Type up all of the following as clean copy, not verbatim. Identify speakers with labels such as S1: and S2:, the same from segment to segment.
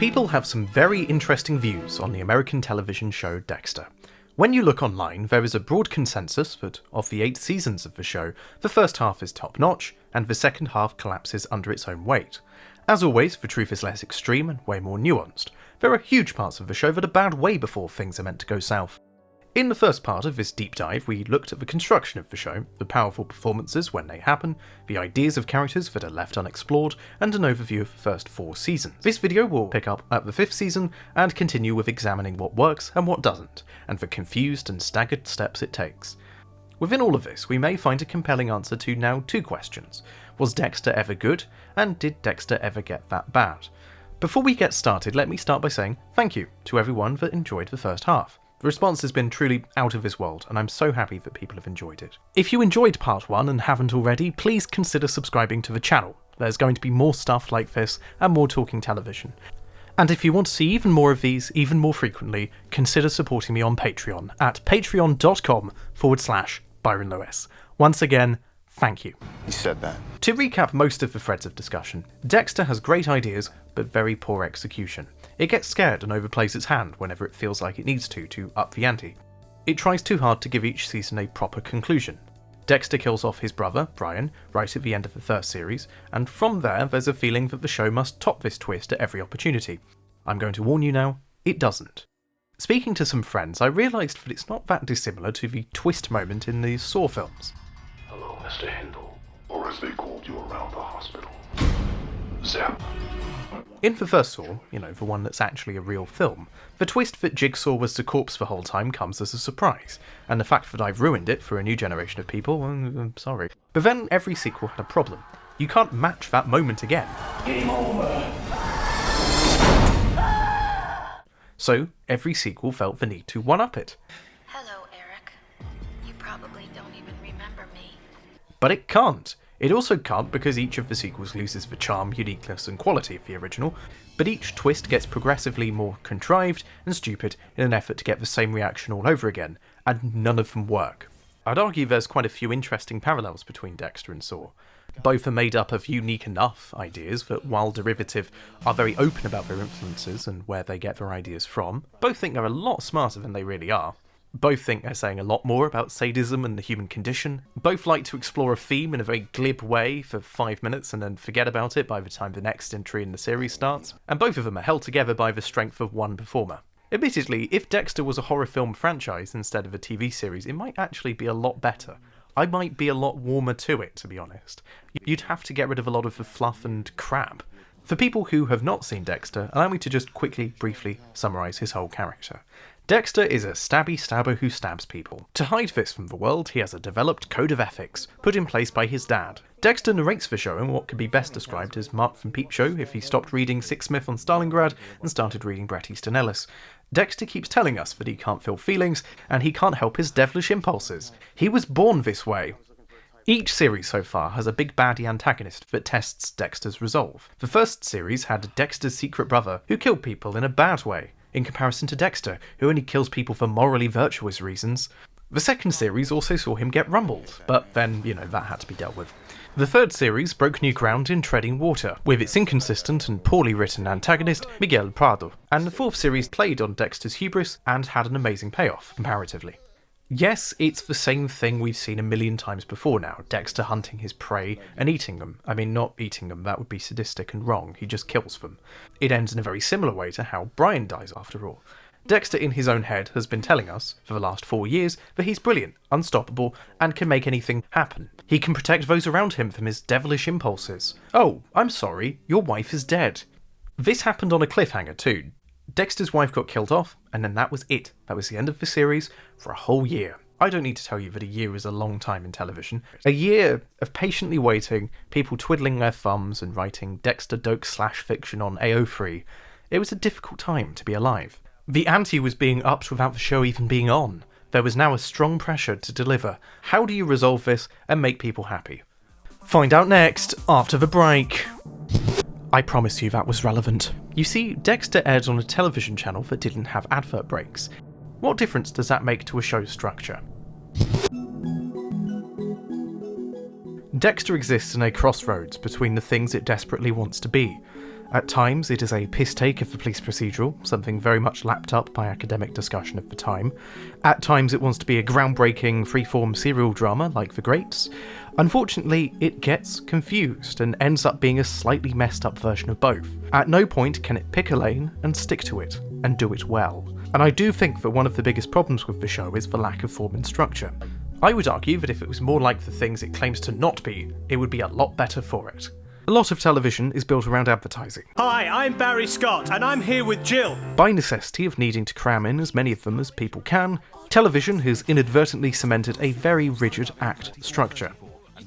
S1: People have some very interesting views on the American television show Dexter. When you look online, there is a broad consensus that, of the 8 seasons of the show, the first half is top-notch, and the second half collapses under its own weight. As always, the truth is less extreme and way more nuanced. There are huge parts of the show that are bad way before things are meant to go south. In the first part of this deep dive, we looked at the construction of the show, the powerful performances when they happen, the ideas of characters that are left unexplored, and an overview of the first 4 seasons. This video will pick up at the 5th season and continue with examining what works and what doesn't, and the confused and staggered steps it takes. Within all of this, we may find a compelling answer to now 2 questions. Was Dexter ever good? And did Dexter ever get that bad? Before we get started, let me start by saying thank you to everyone that enjoyed the first half. The response has been truly out of this world, and I'm so happy that people have enjoyed it. If you enjoyed part 1 and haven't already, please consider subscribing to the channel. There's going to be more stuff like this and more talking television. And if you want to see even more of these, even more frequently, consider supporting me on Patreon at patreon.com/Byron Lewis. Once again, thank you.
S2: You said that.
S1: To recap most of the threads of discussion, Dexter has great ideas, but very poor execution. It gets scared and overplays its hand whenever it feels like it needs to up the ante. It tries too hard to give each season a proper conclusion. Dexter kills off his brother, Brian, right at the end of the 1st series, and from there's a feeling that the show must top this twist at every opportunity. I'm going to warn you now, it doesn't. Speaking to some friends, I realised that it's not that dissimilar to the twist moment in the Saw films.
S3: Hello, Mr. Hindle, or as they called you around the hospital, Zap.
S1: In the first Saw, the one that's actually a real film, the twist that Jigsaw was the corpse the whole time comes as a surprise, and the fact that I've ruined it for a new generation of people, I'm sorry. But then every sequel had a problem. You can't match that moment again.
S3: Game over!
S1: So, every sequel felt the need to one-up it.
S4: Hello, Eric. You probably don't even remember me.
S1: But it can't. It also can't because each of the sequels loses the charm, uniqueness and quality of the original, but each twist gets progressively more contrived and stupid in an effort to get the same reaction all over again, and none of them work. I'd argue there's quite a few interesting parallels between Dexter and Saw. Both are made up of unique enough ideas that, while derivative, are very open about their influences and where they get their ideas from. Both think they're a lot smarter than they really are. Both think they're saying a lot more about sadism and the human condition. Both like to explore a theme in a very glib way for 5 minutes and then forget about it by the time the next entry in the series starts. And both of them are held together by the strength of one performer. Admittedly, if Dexter was a horror film franchise instead of a TV series, it might actually be a lot better. I might be a lot warmer to it, to be honest. You'd have to get rid of a lot of the fluff and crap. For people who have not seen Dexter, allow me to just quickly, briefly summarise his whole character. Dexter is a stabby stabber who stabs people. To hide this from the world, he has a developed code of ethics, put in place by his dad. Dexter narrates the show in what could be best described as Mark from Peep Show if he stopped reading Six Smith on Stalingrad and started reading Bret Easton Ellis. Dexter keeps telling us that he can't feel feelings, and he can't help his devilish impulses. He was born this way. Each series so far has a big baddie antagonist that tests Dexter's resolve. The first series had Dexter's secret brother, who killed people in a bad way, in comparison to Dexter, who only kills people for morally virtuous reasons. The second series also saw him get rumbled, but then, that had to be dealt with. The third series broke new ground in treading water, with its inconsistent and poorly written antagonist, Miguel Prado, and the fourth series played on Dexter's hubris and had an amazing payoff, comparatively. Yes, it's the same thing we've seen a million times before now, Dexter hunting his prey and eating them. I mean, not eating them, that would be sadistic and wrong, he just kills them. It ends in a very similar way to how Brian dies after all. Dexter in his own head has been telling us, for the last 4 years, that he's brilliant, unstoppable, and can make anything happen. He can protect those around him from his devilish impulses. Oh, I'm sorry, your wife is dead. This happened on a cliffhanger too. Dexter's wife got killed off, and then that was it. That was the end of the series for a whole year. I don't need to tell you that a year is a long time in television. A year of patiently waiting, people twiddling their thumbs and writing Dexter doke/fiction on AO3. It was a difficult time to be alive. The ante was being upped without the show even being on. There was now a strong pressure to deliver. How do you resolve this and make people happy? Find out next, after the break. I promise you that was relevant. You see, Dexter aired on a television channel that didn't have advert breaks. What difference does that make to a show's structure? Dexter exists in a crossroads between the things it desperately wants to be. At times, it is a piss take of the police procedural, something very much lapped up by academic discussion of the time. At times, it wants to be a groundbreaking, freeform serial drama like The Greats. Unfortunately, it gets confused and ends up being a slightly messed up version of both. At no point can it pick a lane and stick to it, and do it well. And I do think that one of the biggest problems with the show is the lack of form and structure. I would argue that if it was more like the things it claims to not be, it would be a lot better for it. A lot of television is built around advertising.
S2: Hi, I'm Barry Scott, and I'm here with Jill.
S1: By necessity of needing to cram in as many of them as people can, television has inadvertently cemented a very rigid act structure.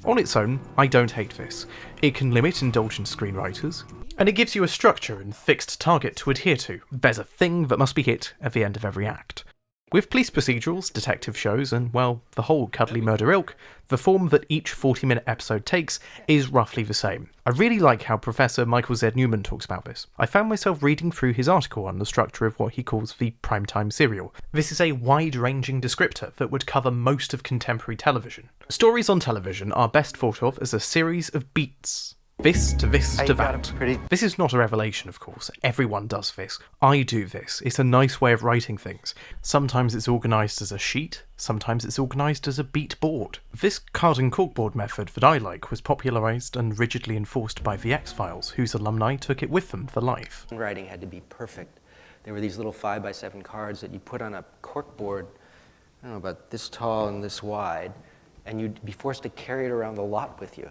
S1: On its own, I don't hate this. It can limit indulgent screenwriters, and it gives you a structure and fixed target to adhere to. There's a thing that must be hit at the end of every act. With police procedurals, detective shows, and, well, the whole cuddly murder ilk, the form that each 40-minute episode takes is roughly the same. I really like how Professor Michael Z. Newman talks about this. I found myself reading through his article on the structure of what he calls the primetime serial. This is a wide-ranging descriptor that would cover most of contemporary television. Stories on television are best thought of as a series of beats. This to this to that. This is not a revelation, of course. Everyone does this. I do this. It's a nice way of writing things. Sometimes it's organised as a sheet, sometimes it's organised as a beat board. This card and corkboard method that I like was popularised and rigidly enforced by the X-Files, whose alumni took it with them for life.
S5: Writing had to be perfect. There were these little 5x7 cards that you put on a corkboard, I don't know, about this tall and this wide, and you'd be forced to carry it around the lot with you.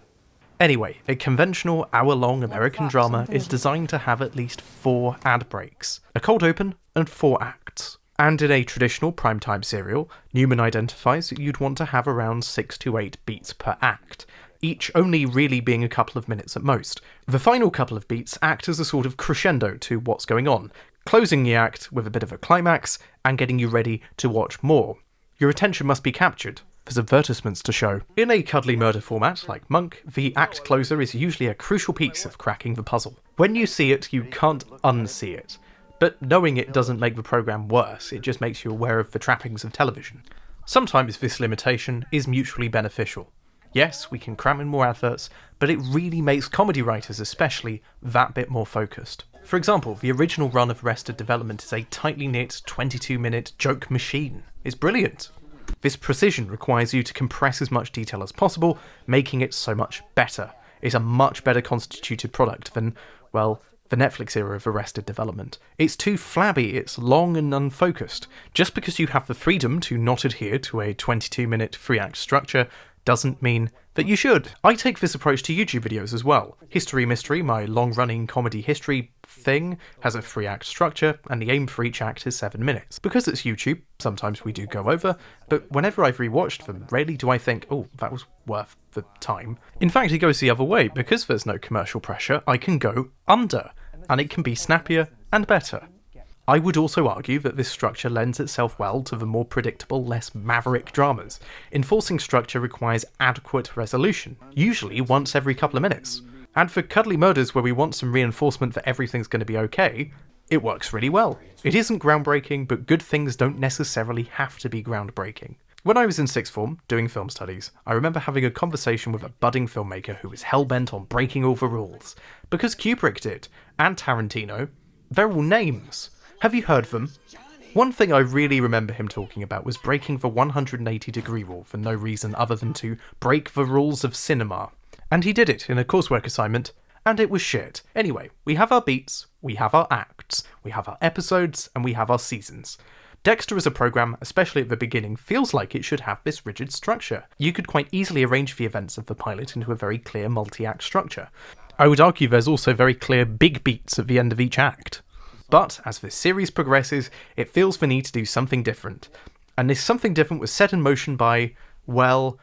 S1: Anyway, a conventional hour-long American drama is designed to have at least 4 ad breaks, a cold open, and 4 acts. And in a traditional primetime serial, Newman identifies that you'd want to have around 6 to 8 beats per act, each only really being a couple of minutes at most. The final couple of beats act as a sort of crescendo to what's going on, closing the act with a bit of a climax and getting you ready to watch more. Your attention must be captured. There's advertisements to show. In a cuddly murder format like Monk, the act closer is usually a crucial piece of cracking the puzzle. When you see it, you can't unsee it. But knowing it doesn't make the programme worse, it just makes you aware of the trappings of television. Sometimes this limitation is mutually beneficial. Yes, we can cram in more adverts, but it really makes comedy writers especially that bit more focused. For example, the original run of Arrested Development is a tightly knit 22-minute joke machine. It's brilliant. This precision requires you to compress as much detail as possible, making it so much better. It's a much better constituted product than, well, the Netflix era of Arrested Development. It's too flabby, it's long and unfocused. Just because you have the freedom to not adhere to a 22-minute 3-act structure doesn't mean that you should. I take this approach to YouTube videos as well. History Mystery, my long-running comedy history thing, has a 3-act structure, and the aim for each act is 7 minutes. Because it's YouTube, sometimes we do go over, but whenever I've rewatched them, rarely do I think, oh, that was worth the time. In fact, it goes the other way. Because there's no commercial pressure, I can go under, and it can be snappier and better. I would also argue that this structure lends itself well to the more predictable, less maverick dramas. Enforcing structure requires adequate resolution, usually once every couple of minutes. And for cuddly murders where we want some reinforcement that everything's going to be okay, it works really well. It isn't groundbreaking, but good things don't necessarily have to be groundbreaking. When I was in sixth form, doing film studies, I remember having a conversation with a budding filmmaker who was hell-bent on breaking all the rules. Because Kubrick did, and Tarantino, they're all names. Have you heard them? One thing I really remember him talking about was breaking the 180-degree rule for no reason other than to break the rules of cinema. And he did it in a coursework assignment, and it was shit. Anyway, we have our beats, we have our acts, we have our episodes, and we have our seasons. Dexter as a programme, especially at the beginning, feels like it should have this rigid structure. You could quite easily arrange the events of the pilot into a very clear multi-act structure. I would argue there's also very clear big beats at the end of each act. But as the series progresses, it feels the need to do something different. And this something different was set in motion by, well,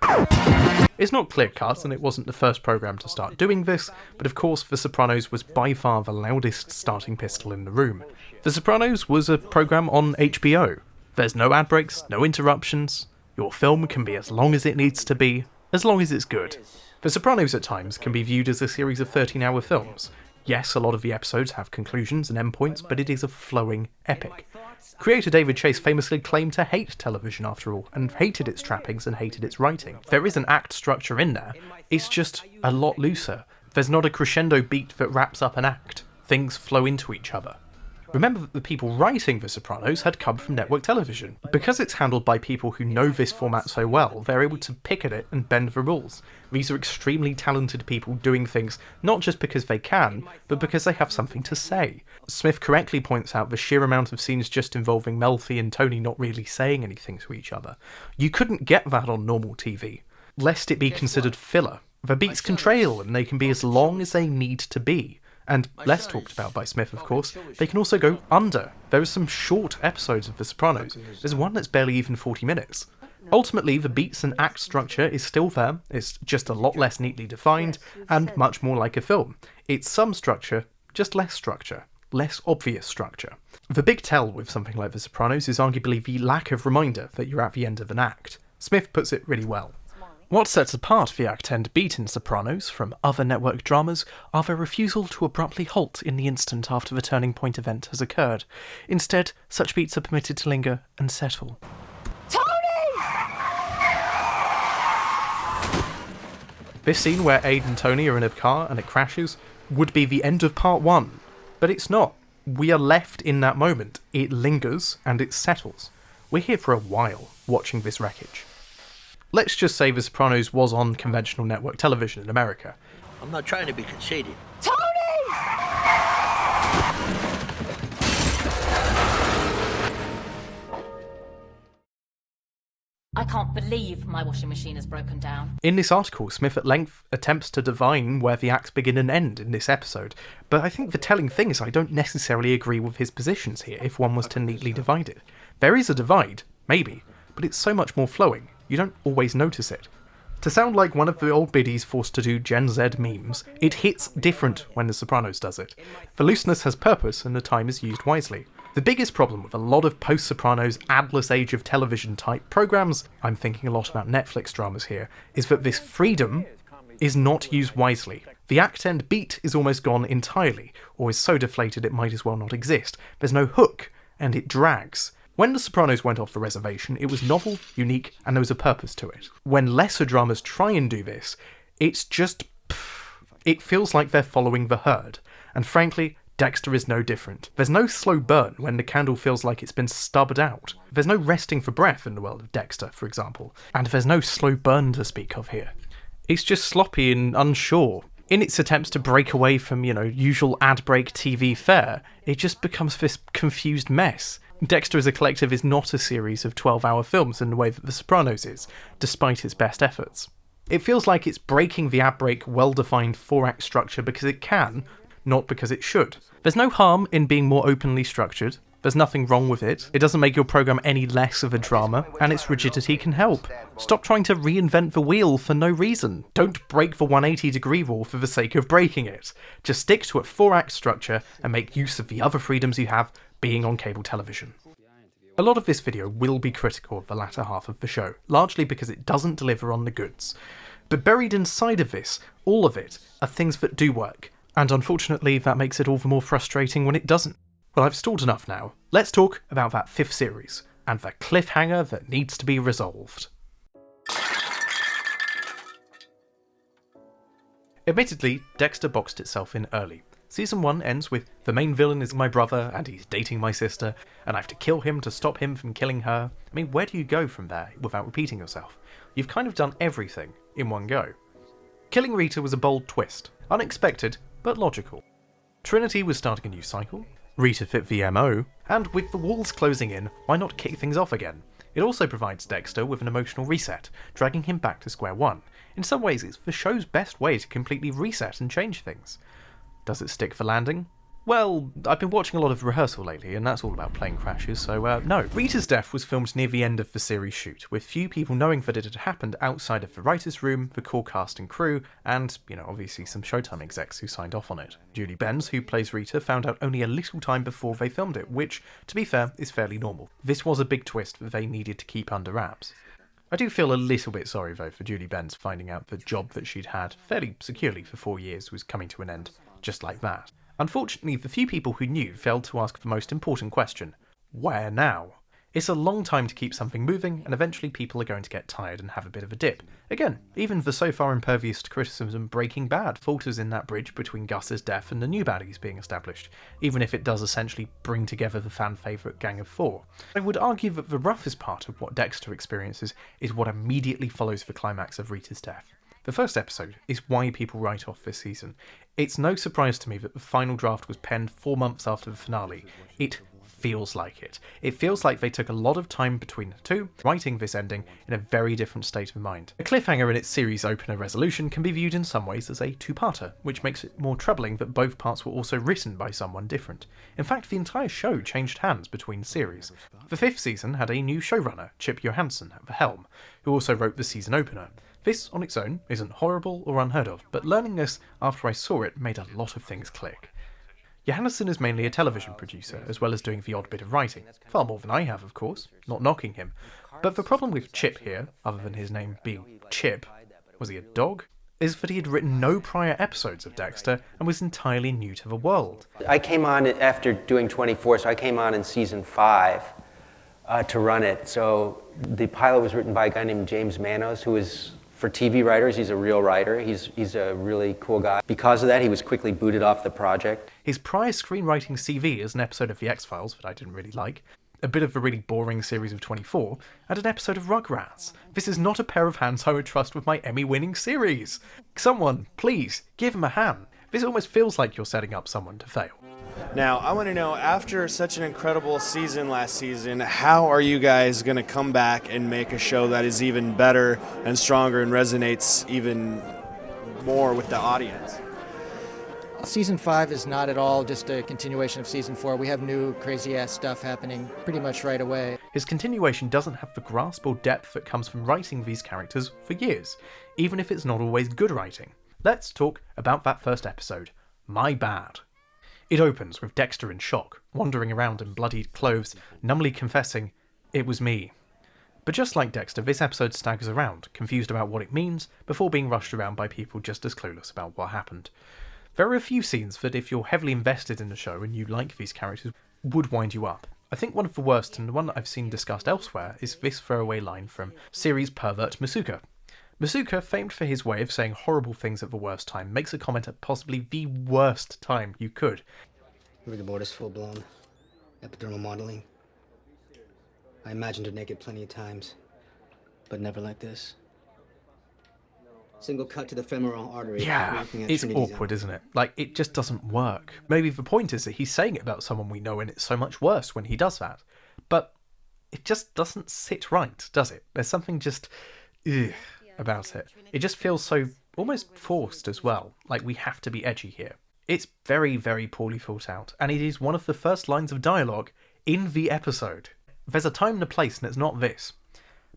S1: it's not clear-cut, and it wasn't the first programme to start doing this, but of course The Sopranos was by far the loudest starting pistol in the room. The Sopranos was a programme on HBO. There's no ad breaks, no interruptions. Your film can be as long as it needs to be, as long as it's good. The Sopranos at times can be viewed as a series of 13-hour films. Yes, a lot of the episodes have conclusions and endpoints, but it is a flowing epic. Creator David Chase famously claimed to hate television after all, and hated its trappings and hated its writing. There is an act structure in there, it's just a lot looser. There's not a crescendo beat that wraps up an act. things flow into each other. Remember that the people writing The Sopranos had come from network television. Because it's handled by people who know this format so well, they're able to pick at it and bend the rules. These are extremely talented people doing things not just because they can, but because they have something to say. Smith correctly points out the sheer amount of scenes just involving Melfi and Tony not really saying anything to each other. You couldn't get that on normal TV, lest it be considered filler. The beats can trail, and they can be as long as they need to be. And less talked about by Smith, of course, they can also go under. There are some short episodes of The Sopranos. There's one that's barely even 40 minutes. Ultimately, the beats and act structure is still there, it's just a lot less neatly defined, and much more like a film. It's some structure, just less structure. Less obvious structure. The big tell with something like The Sopranos is arguably the lack of reminder that you're at the end of an act. Smith puts it really well. What sets apart the act end beat in Sopranos from other network dramas are their refusal to abruptly halt in the instant after the turning point event has occurred. Instead, such beats are permitted to linger and settle.
S6: Tony!
S1: This scene where Aid and Tony are in a car and it crashes would be the end of part 1, but it's not. We are left in that moment. It lingers and it settles. We're here for a while watching this wreckage. Let's just say The Sopranos was on conventional network television in America.
S7: I'm not trying to be conceited.
S6: Tony!
S8: I can't believe my washing machine has broken down.
S1: In this article, Smith at length attempts to divine where the acts begin and end in this episode, but I think the telling thing is I don't necessarily agree with his positions here if one was to neatly divide it. There is a divide, maybe, but it's so much more flowing, you don't always notice it. To sound like one of the old biddies forced to do Gen Z memes, it hits different when The Sopranos does it. The looseness has purpose and the time is used wisely. The biggest problem with a lot of post-Sopranos Adless Age of Television type programs, I'm thinking a lot about Netflix dramas here, is that this freedom is not used wisely. The act end beat is almost gone entirely, or is so deflated it might as well not exist. There's no hook, and it drags. When The Sopranos went off the reservation, it was novel, unique, and there was a purpose to it. When lesser dramas try and do this, it's just... it feels like they're following the herd. And frankly, Dexter is no different. There's no slow burn when the candle feels like it's been stubbed out. There's no resting for breath in the world of Dexter, for example. And there's no slow burn to speak of here. It's just sloppy and unsure. In its attempts to break away from, usual ad break TV fare, it just becomes this confused mess. Dexter as a collective is not a series of 12-hour films in the way that The Sopranos is, despite its best efforts. It feels like it's breaking the ad break well-defined 4-act structure because it can, not because it should. There's no harm in being more openly structured. There's nothing wrong with it. It doesn't make your program any less of a drama, and its rigidity can help. Stop trying to reinvent the wheel for no reason. Don't break the 180-degree rule for the sake of breaking it. Just stick to a 4-act structure and make use of the other freedoms you have being on cable television. A lot of this video will be critical of the latter half of the show, largely because it doesn't deliver on the goods. But buried inside of this, all of it, are things that do work, and unfortunately that makes it all the more frustrating when it doesn't. Well, I've stalled enough now. Let's talk about that 5th series, and the cliffhanger that needs to be resolved. Admittedly, Dexter boxed itself in early. Season 1 ends with, the main villain is my brother, and he's dating my sister, and I have to kill him to stop him from killing her. I mean, where do you go from there without repeating yourself? You've kind of done everything in one go. Killing Rita was a bold twist. Unexpected, but logical. Trinity was starting a new cycle. Rita fit the MO, and with the walls closing in, why not kick things off again? It also provides Dexter with an emotional reset, dragging him back to square one. In some ways, it's the show's best way to completely reset and change things. Does it stick for landing? Well, I've been watching a lot of rehearsal lately, and that's all about plane crashes, so no. Rita's death was filmed near the end of the series shoot, with few people knowing that it had happened outside of the writer's room, the core cast and crew, and, obviously some Showtime execs who signed off on it. Julie Benz, who plays Rita, found out only a little time before they filmed it, which, to be fair, is fairly normal. This was a big twist that they needed to keep under wraps. I do feel a little bit sorry, though, for Julie Benz finding out the job that she'd had fairly securely for 4 years was coming to an end, just like that. Unfortunately, the few people who knew failed to ask the most important question: where now? It's a long time to keep something moving, and eventually people are going to get tired and have a bit of a dip. Again, even the so far impervious to criticism Breaking Bad falters in that bridge between Gus's death and the new baddies being established, even if it does essentially bring together the fan favourite Gang of Four. I would argue that the roughest part of what Dexter experiences is what immediately follows the climax of Rita's death. The first episode is why people write off this season. It's no surprise to me that the final draft was penned 4 months after the finale. It feels like it. It feels like they took a lot of time between the two, writing this ending in a very different state of mind. A cliffhanger in its series opener resolution can be viewed in some ways as a two-parter, which makes it more troubling that both parts were also written by someone different. In fact, the entire show changed hands between series. The 5th season had a new showrunner, Chip Johansson, at the helm, who also wrote the season opener. This, on its own, isn't horrible or unheard of, but learning this after I saw it made a lot of things click. Johansson is mainly a television producer, as well as doing the odd bit of writing. Far more than I have, of course, not knocking him. But the problem with Chip here, other than his name being Chip, was he a dog? Is that he had written no prior episodes of Dexter and was entirely new to the world.
S5: I came on after doing 24, so I came on in season 5 to run it. So the pilot was written by a guy named James Manos, who is, for TV writers, he's a real writer. He's a really cool guy. Because of that, he was quickly booted off the project.
S1: His prior screenwriting CV is an episode of The X-Files that I didn't really like, a bit of a really boring series of 24, and an episode of Rugrats. This is not a pair of hands I would trust with my Emmy-winning series. Someone, please, give him a hand. This almost feels like you're setting up someone to fail.
S2: Now, I want to know, after such an incredible season last season, how are you guys going to come back and make a show that is even better and stronger and resonates even more with the audience?
S9: Season 5 is not at all just a continuation of Season 4. We have new crazy-ass stuff happening pretty much right away.
S1: His continuation doesn't have the grasp or depth that comes from writing these characters for years, even if it's not always good writing. Let's talk about that first episode, My Bad. It opens with Dexter in shock, wandering around in bloodied clothes, numbly confessing, "It was me." But just like Dexter, this episode staggers around, confused about what it means, before being rushed around by people just as clueless about what happened. There are a few scenes that, if you're heavily invested in the show and you like these characters, would wind you up. I think one of the worst, and the one that I've seen discussed elsewhere, is this throwaway line from series pervert Masuka. Masuka, famed for his way of saying horrible things at the worst time, makes a comment at possibly the worst time you could.
S10: Rigor mortis full-blown. Epidermal modeling. I imagined her naked plenty of times, but never like this. Single cut to the femoral artery.
S1: Yeah, it's awkward, isn't it? Like, it just doesn't work. Maybe the point is that he's saying it about someone we know, and it's so much worse when he does that. But it just doesn't sit right, does it? There's something just about it. It just feels so almost forced as well, like we have to be edgy here. It's very, very poorly thought out, and it is one of the first lines of dialogue in the episode. There's a time and a place, and it's not this.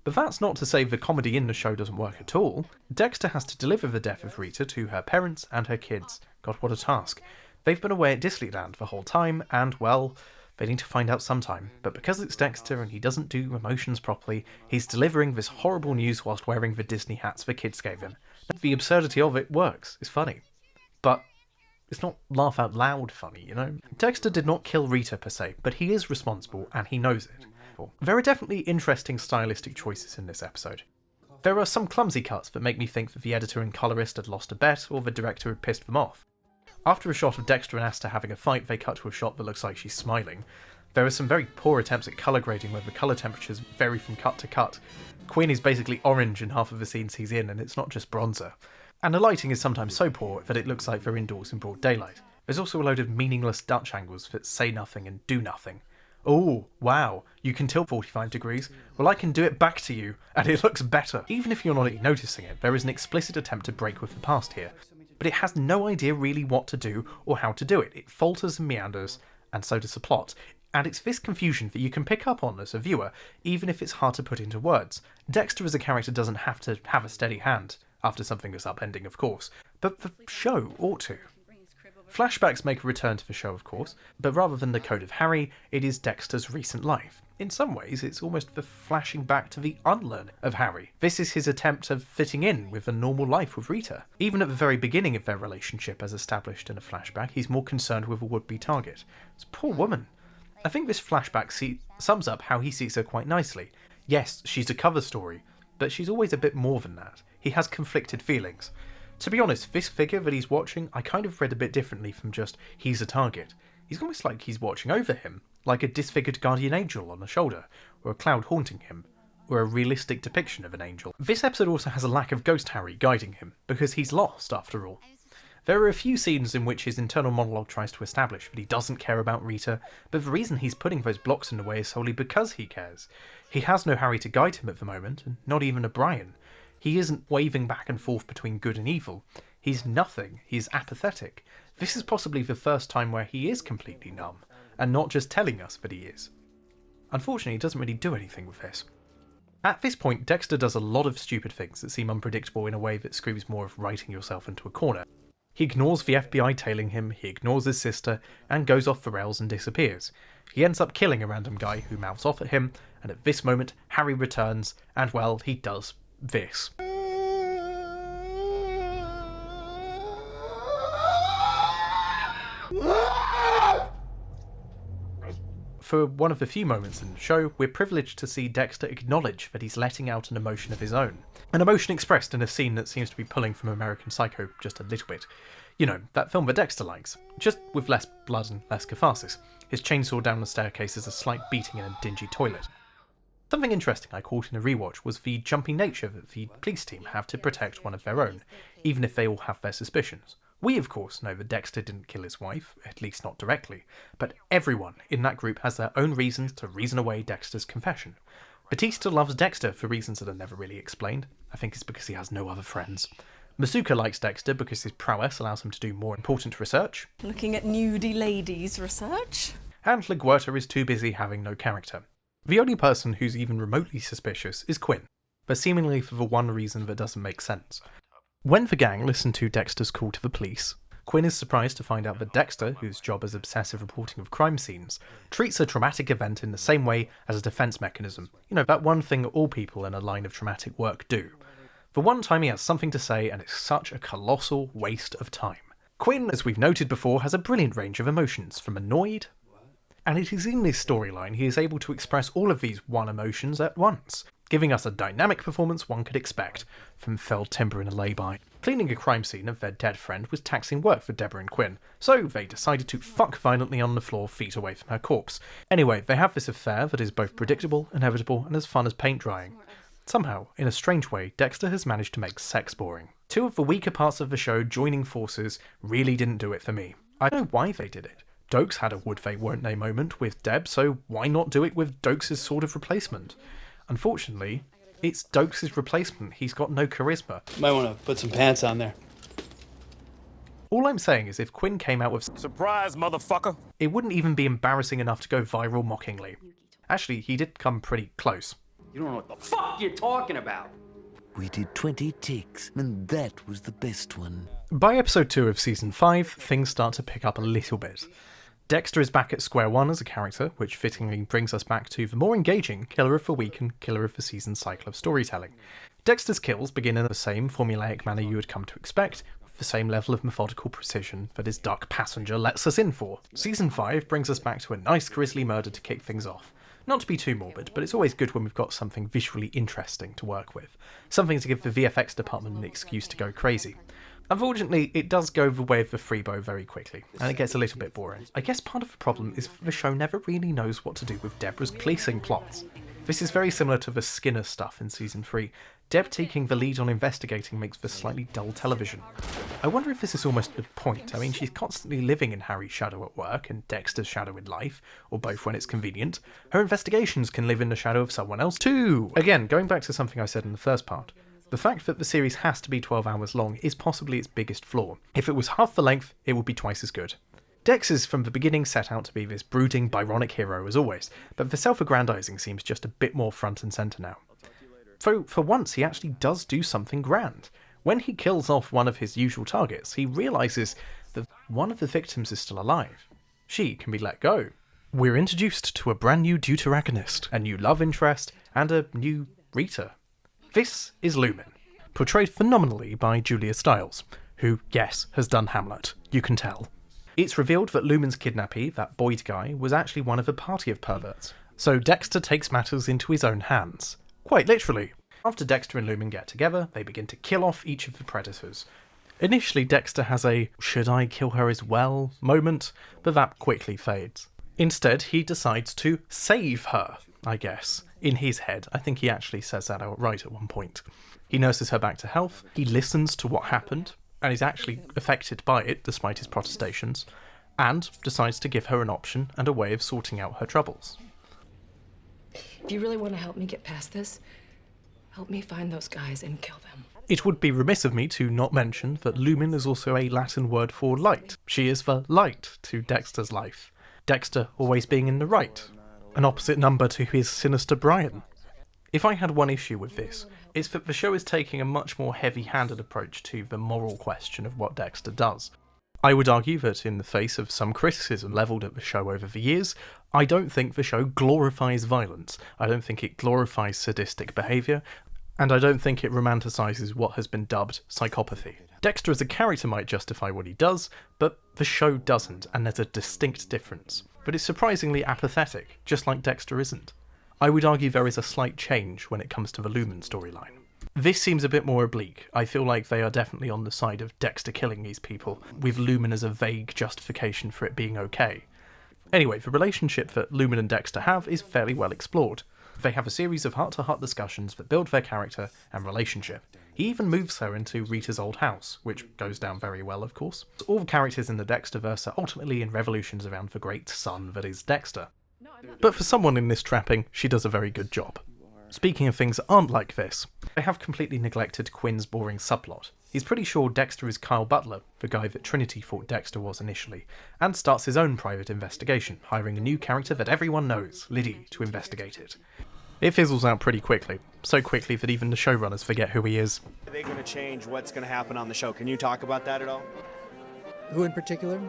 S1: But that's not to say the comedy in the show doesn't work at all. Dexter has to deliver the death of Rita to her parents and her kids. God, what a task. They've been away at Disneyland the whole time, and, well, they need to find out sometime. But because it's Dexter and he doesn't do emotions properly, he's delivering this horrible news whilst wearing the Disney hats the kids gave him. The absurdity of it works. It's funny. But it's not laugh out loud funny, you know? Dexter did not kill Rita per se, but he is responsible and he knows it. There are definitely interesting stylistic choices in this episode. There are some clumsy cuts that make me think that the editor and colorist had lost a bet or the director had pissed them off. After a shot of Dexter and Asta having a fight, they cut to a shot that looks like she's smiling. There are some very poor attempts at colour grading where the colour temperatures vary from cut to cut. Quinn is basically orange in half of the scenes he's in, and it's not just bronzer. And the lighting is sometimes so poor that it looks like they're indoors in broad daylight. There's also a load of meaningless Dutch angles that say nothing and do nothing. Oh, wow, you can tilt 45 degrees? Well, I can do it back to you, and it looks better. Even if you're not noticing it, there is an explicit attempt to break with the past here. But it has no idea really what to do or how to do it. It falters and meanders, and so does the plot. And it's this confusion that you can pick up on as a viewer, even if it's hard to put into words. Dexter as a character doesn't have to have a steady hand, after something that's upending, of course, but the show ought to. Flashbacks make a return to the show, of course, but rather than the Code of Harry, it is Dexter's recent life. In some ways, it's almost the flashing back to the unlearn of Harry. This is his attempt of fitting in with a normal life with Rita. Even at the very beginning of their relationship as established in a flashback, he's more concerned with a would-be target. It's a poor woman. I think this flashback sums up how he sees her quite nicely. Yes, she's a cover story, but she's always a bit more than that. He has conflicted feelings. To be honest, this figure that he's watching, I kind of read a bit differently from just, he's a target. He's almost like he's watching over him, like a disfigured guardian angel on the shoulder, or a cloud haunting him, or a realistic depiction of an angel. This episode also has a lack of Ghost Harry guiding him, because he's lost, after all. There are a few scenes in which his internal monologue tries to establish that he doesn't care about Rita, but the reason he's putting those blocks in the way is solely because he cares. He has no Harry to guide him at the moment, and not even a Brian. He isn't waving back and forth between good and evil. He's nothing. He's apathetic. This is possibly the first time where he is completely numb, and not just telling us that he is. Unfortunately, he doesn't really do anything with this. At this point, Dexter does a lot of stupid things that seem unpredictable in a way that screams more of writing yourself into a corner. He ignores the FBI tailing him, he ignores his sister, and goes off the rails and disappears. He ends up killing a random guy who mouths off at him, and at this moment, Harry returns, and well, he does this. For one of the few moments in the show, we're privileged to see Dexter acknowledge that he's letting out an emotion of his own. An emotion expressed in a scene that seems to be pulling from American Psycho just a little bit. You know, that film that Dexter likes, just with less blood and less catharsis. His chainsaw down the staircase is a slight beating in a dingy toilet. Something interesting I caught in a rewatch was the jumpy nature that the police team have to protect one of their own, even if they all have their suspicions. We, of course, know that Dexter didn't kill his wife, at least not directly, but everyone in that group has their own reasons to reason away Dexter's confession. Batista loves Dexter for reasons that are never really explained. I think it's because he has no other friends. Masuka likes Dexter because his prowess allows him to do more important research.
S6: Looking at nudie ladies research.
S1: And LaGuerta is too busy having no character. The only person who's even remotely suspicious is Quinn, but seemingly for the one reason that doesn't make sense. When the gang listen to Dexter's call to the police, Quinn is surprised to find out that Dexter, whose job is obsessive reporting of crime scenes, treats a traumatic event in the same way as a defense mechanism. You know, that one thing all people in a line of traumatic work do. The one time he has something to say, and it's such a colossal waste of time. Quinn, as we've noted before, has a brilliant range of emotions, from annoyed, and it is in this storyline he is able to express all of these one emotions at once, giving us a dynamic performance one could expect from felled timber in a lay-by. Cleaning a crime scene of their dead friend was taxing work for Deborah and Quinn, so they decided to fuck violently on the floor feet away from her corpse. Anyway, they have this affair that is both predictable, inevitable, and as fun as paint drying. Somehow, in a strange way, Dexter has managed to make sex boring. Two of the weaker parts of the show joining forces really didn't do it for me. I don't know why they did it. Dokes had a would they won't they moment with Deb, so why not do it with Dokes' sort of replacement? Unfortunately, it's Dokes' replacement. He's got no charisma.
S11: Might want to put some pants on there.
S1: All I'm saying is if Quinn came out with
S12: surprise, motherfucker,
S1: it wouldn't even be embarrassing enough to go viral mockingly. Actually, he did come pretty close.
S13: You don't know what the fuck you're talking about.
S14: We did 20 takes, and that was the best one.
S1: By episode 2 of season 5, things start to pick up a little bit. Dexter is back at square one as a character, which fittingly brings us back to the more engaging Killer of the Week and Killer of the Season cycle of storytelling. Dexter's kills begin in the same formulaic manner you would come to expect, with the same level of methodical precision that his Duck Passenger lets us in for. Season 5 brings us back to a nice grisly murder to kick things off. Not to be too morbid, but it's always good when we've got something visually interesting to work with. Something to give the VFX department an excuse to go crazy. Unfortunately, it does go the way of the freebow very quickly, and it gets a little bit boring. I guess part of the problem is the show never really knows what to do with Deborah's policing plots. This is very similar to the Skinner stuff in season 3. Deb taking the lead on investigating makes for slightly dull television. I wonder if this is almost the point. I mean, she's constantly living in Harry's shadow at work and Dexter's shadow in life, or both when it's convenient. Her investigations can live in the shadow of someone else too. Again, going back to something I said in the first part, the fact that the series has to be 12 hours long is possibly its biggest flaw. If it was half the length, it would be twice as good. Dex is from the beginning set out to be this brooding, Byronic hero as always, but the self-aggrandizing seems just a bit more front and centre now. So for once he actually does do something grand. When he kills off one of his usual targets, he realises that one of the victims is still alive. She can be let go. We're introduced to a brand new deuteragonist, a new love interest, and a new Rita. This is Lumen, portrayed phenomenally by Julia Stiles, who, yes, has done Hamlet, you can tell. It's revealed that Lumen's kidnappee, that Boyd guy, was actually one of a party of perverts. So Dexter takes matters into his own hands. Quite literally. After Dexter and Lumen get together, they begin to kill off each of the predators. Initially, Dexter has a "should I kill her as well" moment, but that quickly fades. Instead, he decides to save her, I guess. In his head, I think he actually says that outright at one point. He nurses her back to health, he listens to what happened, and is actually affected by it despite his protestations, and decides to give her an option and a way of sorting out her troubles.
S12: If you really want to help me get past this, help me find those guys and kill them.
S1: It would be remiss of me to not mention that Lumen is also a Latin word for light. She is the light to Dexter's life. Dexter always being in the right. An opposite number to his sinister Brian. If I had one issue with this, it's that the show is taking a much more heavy-handed approach to the moral question of what Dexter does. I would argue that in the face of some criticism levelled at the show over the years, I don't think the show glorifies violence. I don't think it glorifies sadistic behaviour, and I don't think it romanticises what has been dubbed psychopathy. Dexter as a character might justify what he does, but the show doesn't, and there's a distinct difference. But it's surprisingly apathetic, just like Dexter isn't. I would argue there is a slight change when it comes to the Lumen storyline. This seems a bit more oblique. I feel like they are definitely on the side of Dexter killing these people, with Lumen as a vague justification for it being okay. Anyway, the relationship that Lumen and Dexter have is fairly well explored. They have a series of heart-to-heart discussions that build their character and relationship. He even moves her into Rita's old house, which goes down very well, of course. All the characters in the Dexterverse are ultimately in revolutions around the great son that is Dexter. But for someone in this trapping, she does a very good job. Speaking of things that aren't like this, they have completely neglected Quinn's boring subplot. He's pretty sure Dexter is Kyle Butler, the guy that Trinity thought Dexter was initially, and starts his own private investigation, hiring a new character that everyone knows, Liddy, to investigate it. It fizzles out pretty quickly, so quickly that even the showrunners forget who he is.
S2: Are they going to change what's going to happen on the show? Can you talk about that at all?
S9: Who in particular?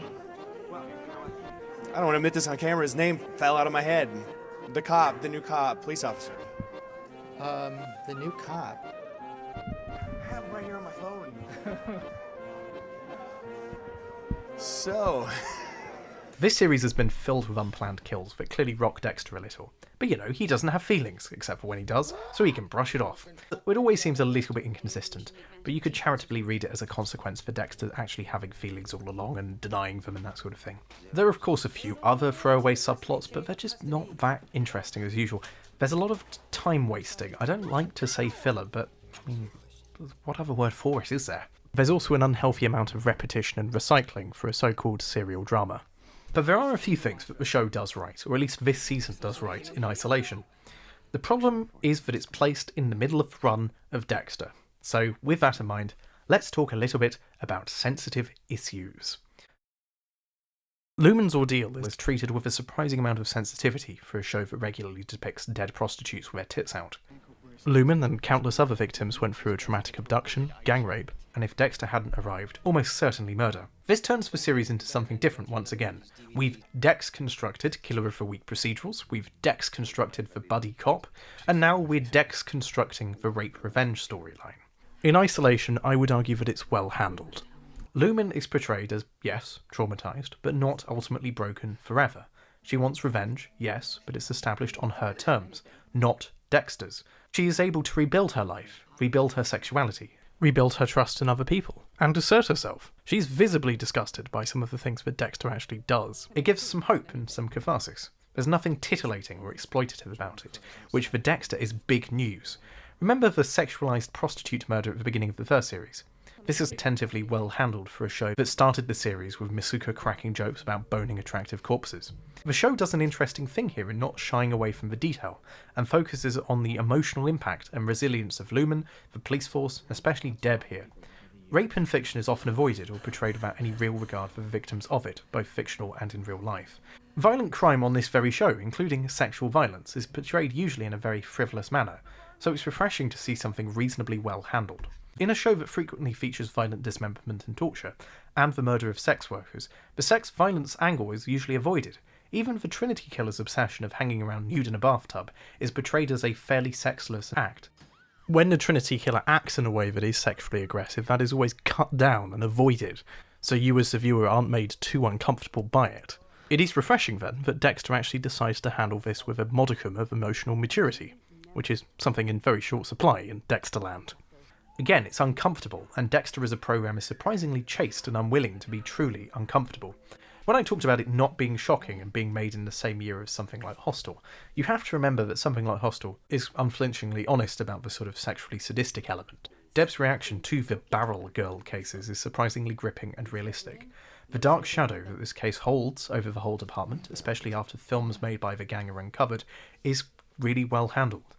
S2: I don't want to admit this on camera. His name fell out of my head. The cop, the new cop, police officer.
S9: The new cop.
S2: I have him right here on my phone. So...
S1: This series has been filled with unplanned kills that clearly rock Dexter a little. But you know, he doesn't have feelings, except for when he does, so he can brush it off. It always seems a little bit inconsistent, but you could charitably read it as a consequence for Dexter actually having feelings all along and denying them and that sort of thing. There are of course a few other throwaway subplots, but they're just not that interesting as usual. There's a lot of time wasting. I don't like to say filler, but I mean, what other word for it is there? There's also an unhealthy amount of repetition and recycling for a so-called serial drama. But there are a few things that the show does right, or at least this season does right, in isolation. The problem is that it's placed in the middle of the run of Dexter. So, with that in mind, let's talk a little bit about sensitive issues. Lumen's ordeal is treated with a surprising amount of sensitivity for a show that regularly depicts dead prostitutes with their tits out. Lumen and countless other victims went through a traumatic abduction, gang rape, and if Dexter hadn't arrived, almost certainly murder. This turns the series into something different once again. We've Dex-constructed Killer of the Week procedurals, we've Dex-constructed the buddy cop, and now we're Dex-constructing the rape-revenge storyline. In isolation, I would argue that it's well handled. Lumen is portrayed as, yes, traumatised, but not ultimately broken forever. She wants revenge, yes, but it's established on her terms, not Dexter's. She is able to rebuild her life, rebuild her sexuality, rebuild her trust in other people, and assert herself. She's visibly disgusted by some of the things that Dexter actually does. It gives some hope and some catharsis. There's nothing titillating or exploitative about it, which for Dexter is big news. Remember the sexualised prostitute murder at the beginning of the first series? This is attentively well handled for a show that started the series with Misuka cracking jokes about boning attractive corpses. The show does an interesting thing here in not shying away from the detail, and focuses on the emotional impact and resilience of Lumen, the police force, especially Deb here. Rape in fiction is often avoided or portrayed without any real regard for the victims of it, both fictional and in real life. Violent crime on this very show, including sexual violence, is portrayed usually in a very frivolous manner, so it's refreshing to see something reasonably well handled. In a show that frequently features violent dismemberment and torture, and the murder of sex workers, the sex violence angle is usually avoided. Even the Trinity killer's obsession of hanging around nude in a bathtub is portrayed as a fairly sexless act. When the Trinity killer acts in a way that is sexually aggressive, that is always cut down and avoided. so you as the viewer aren't made too uncomfortable by it. It is refreshing then that Dexter actually decides to handle this with a modicum of emotional maturity, which is something in very short supply in Dexterland. Again, it's uncomfortable, and Dexter as a program is surprisingly chaste and unwilling to be truly uncomfortable. When I talked about it not being shocking and being made in the same year as something like Hostel, you have to remember that something like Hostel is unflinchingly honest about the sort of sexually sadistic element. Deb's reaction to the barrel girl cases is surprisingly gripping and realistic. The dark shadow that this case holds over the whole department, especially after films made by the gang are uncovered, is really well handled.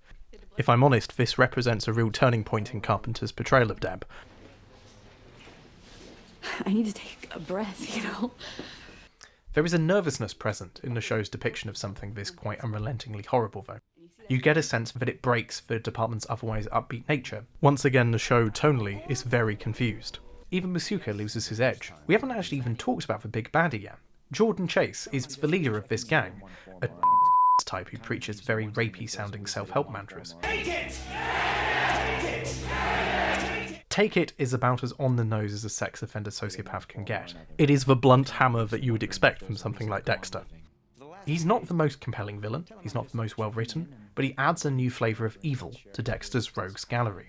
S1: If I'm honest, this represents a real turning point in Carpenter's portrayal of Deb.
S6: I need to take a breath, you know?
S1: There is a nervousness present in the show's depiction of something this quite unrelentingly horrible, though. You get a sense that it breaks the department's otherwise upbeat nature. Once again, the show, tonally, is very confused. Even Masuka loses his edge. We haven't actually even talked about the big baddie yet. Jordan Chase is the leader of this gang, a type who preaches very rapey-sounding self-help mantras. Take It is about as on the nose as a sex offender sociopath can get. It is the blunt hammer that you would expect from something like Dexter. He's not the most compelling villain, he's not the most well written, but he adds a new flavour of evil to Dexter's rogues gallery.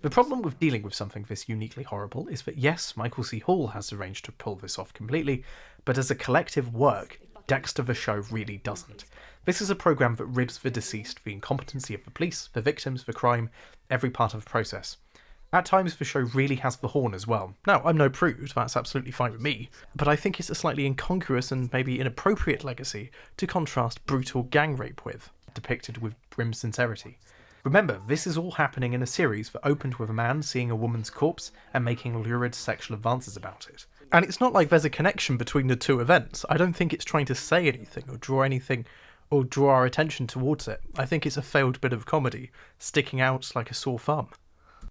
S1: The problem with dealing with something this uniquely horrible is that yes, Michael C. Hall has the range to pull this off completely, but as a collective work, Dexter the show really doesn't. This is a programme that ribs the deceased, the incompetency of the police, the victims, the crime, every part of the process. At times the show really has the horn as well. Now, I'm no prude, that's absolutely fine with me, but I think it's a slightly incongruous and maybe inappropriate legacy to contrast brutal gang rape with, depicted with grim sincerity. Remember, this is all happening in a series that opened with a man seeing a woman's corpse and making lurid sexual advances about it. And it's not like there's a connection between the two events. I don't think it's trying to say anything or draw our attention towards it. I think it's a failed bit of comedy, sticking out like a sore thumb.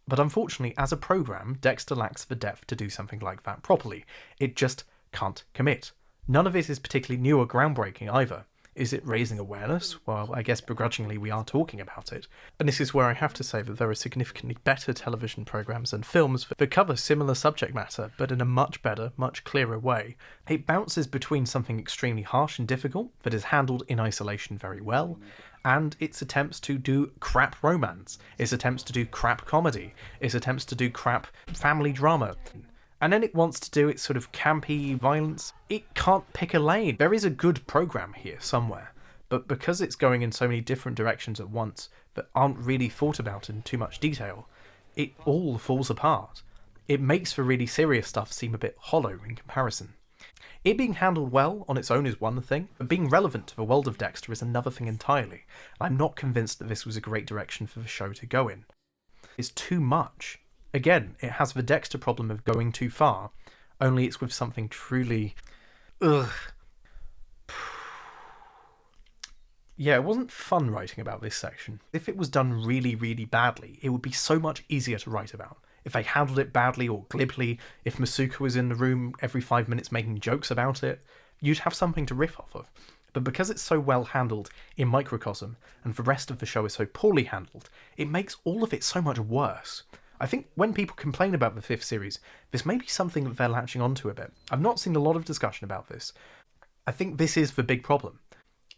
S1: But unfortunately, as a programme, Dexter lacks the depth to do something like that properly. It just can't commit. None of it is particularly new or groundbreaking either. Is it raising awareness? Well, I guess begrudgingly we are talking about it. And this is where I have to say that there are significantly better television programmes and films that cover similar subject matter, but in a much better, much clearer way. It bounces between something extremely harsh and difficult that is handled in isolation very well, and its attempts to do crap romance, its attempts to do crap comedy, its attempts to do crap family drama. And then it wants to do its sort of campy violence. It can't pick a lane. There is a good programme here somewhere, but because it's going in so many different directions at once that aren't really thought about in too much detail, it all falls apart. It makes the really serious stuff seem a bit hollow in comparison. It being handled well on its own is one thing, but being relevant to the world of Dexter is another thing entirely. I'm not convinced that this was a great direction for the show to go in. It's too much. Again, it has the Dexter problem of going too far, only it's with something truly... Ugh. Yeah, it wasn't fun writing about this section. If it was done really, really badly, it would be so much easier to write about. If they handled it badly or glibly, if Masuka was in the room every 5 minutes making jokes about it, you'd have something to riff off of. But because it's so well handled in microcosm, and the rest of the show is so poorly handled, it makes all of it so much worse. I think when people complain about the 5th series, this may be something that they're latching onto a bit. I've not seen a lot of discussion about this. I think this is the big problem.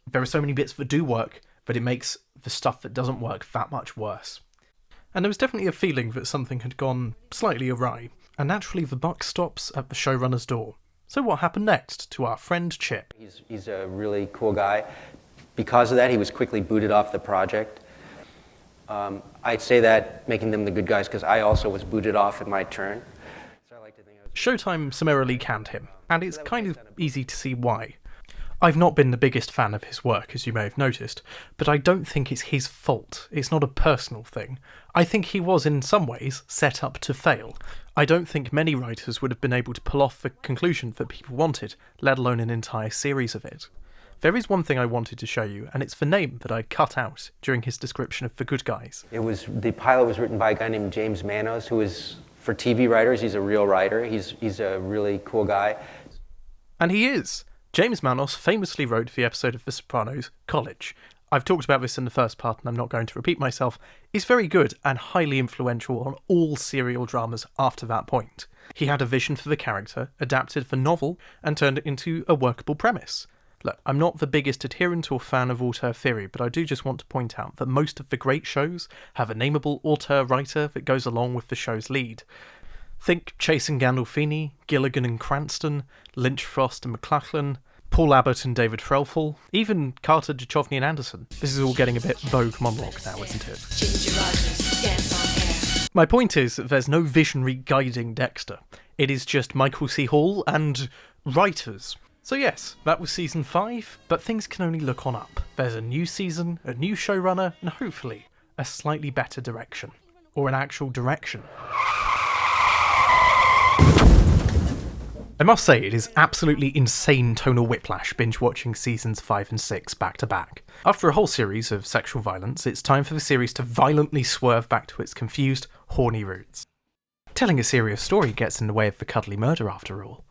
S1: There are so many bits that do work, but it makes the stuff that doesn't work that much worse. And there was definitely a feeling that something had gone slightly awry, and naturally the buck stops at the showrunner's door. So what happened next to our friend Chip?
S5: He's a really cool guy. Because of that, he was quickly booted off the project. I'd say that making them the good guys because I also was booted off in my turn.
S1: Showtime summarily canned him, and it's kind of easy to see why. I've not been the biggest fan of his work, as you may have noticed, but I don't think it's his fault. It's not a personal thing. I think he was, in some ways, set up to fail. I don't think many writers would have been able to pull off the conclusion that people wanted, let alone an entire series of it. There is one thing I wanted to show you, and it's the name that I cut out during his description of The Good Guys.
S5: The pilot was written by a guy named James Manos, who is, for TV writers, he's a real writer. He's a really cool guy.
S1: And he is. James Manos famously wrote the episode of The Sopranos, College. I've talked about this in the first part and I'm not going to repeat myself. It's very good and highly influential on all serial dramas after that point. He had a vision for the character, adapted the novel, and turned it into a workable premise. Look, I'm not the biggest adherent or fan of auteur theory, but I do just want to point out that most of the great shows have a nameable auteur writer that goes along with the show's lead. Think Chase and Gandolfini, Gilligan and Cranston, Lynch, Frost and McLachlan, Paul Abbott and David Threlfall, even Carter, Duchovny and Anderson. This is all getting a bit Vogue monologue now, isn't it? My point is that there's no visionary guiding Dexter. It is just Michael C. Hall and writers. So yes, that was season 5, but things can only look on up. There's a new season, a new showrunner, and hopefully a slightly better direction. Or an actual direction. I must say, it is absolutely insane tonal whiplash binge-watching seasons 5 and 6 back-to-back. After a whole series of sexual violence, it's time for the series to violently swerve back to its confused, horny roots. Telling a serious story gets in the way of the cuddly murder, after all.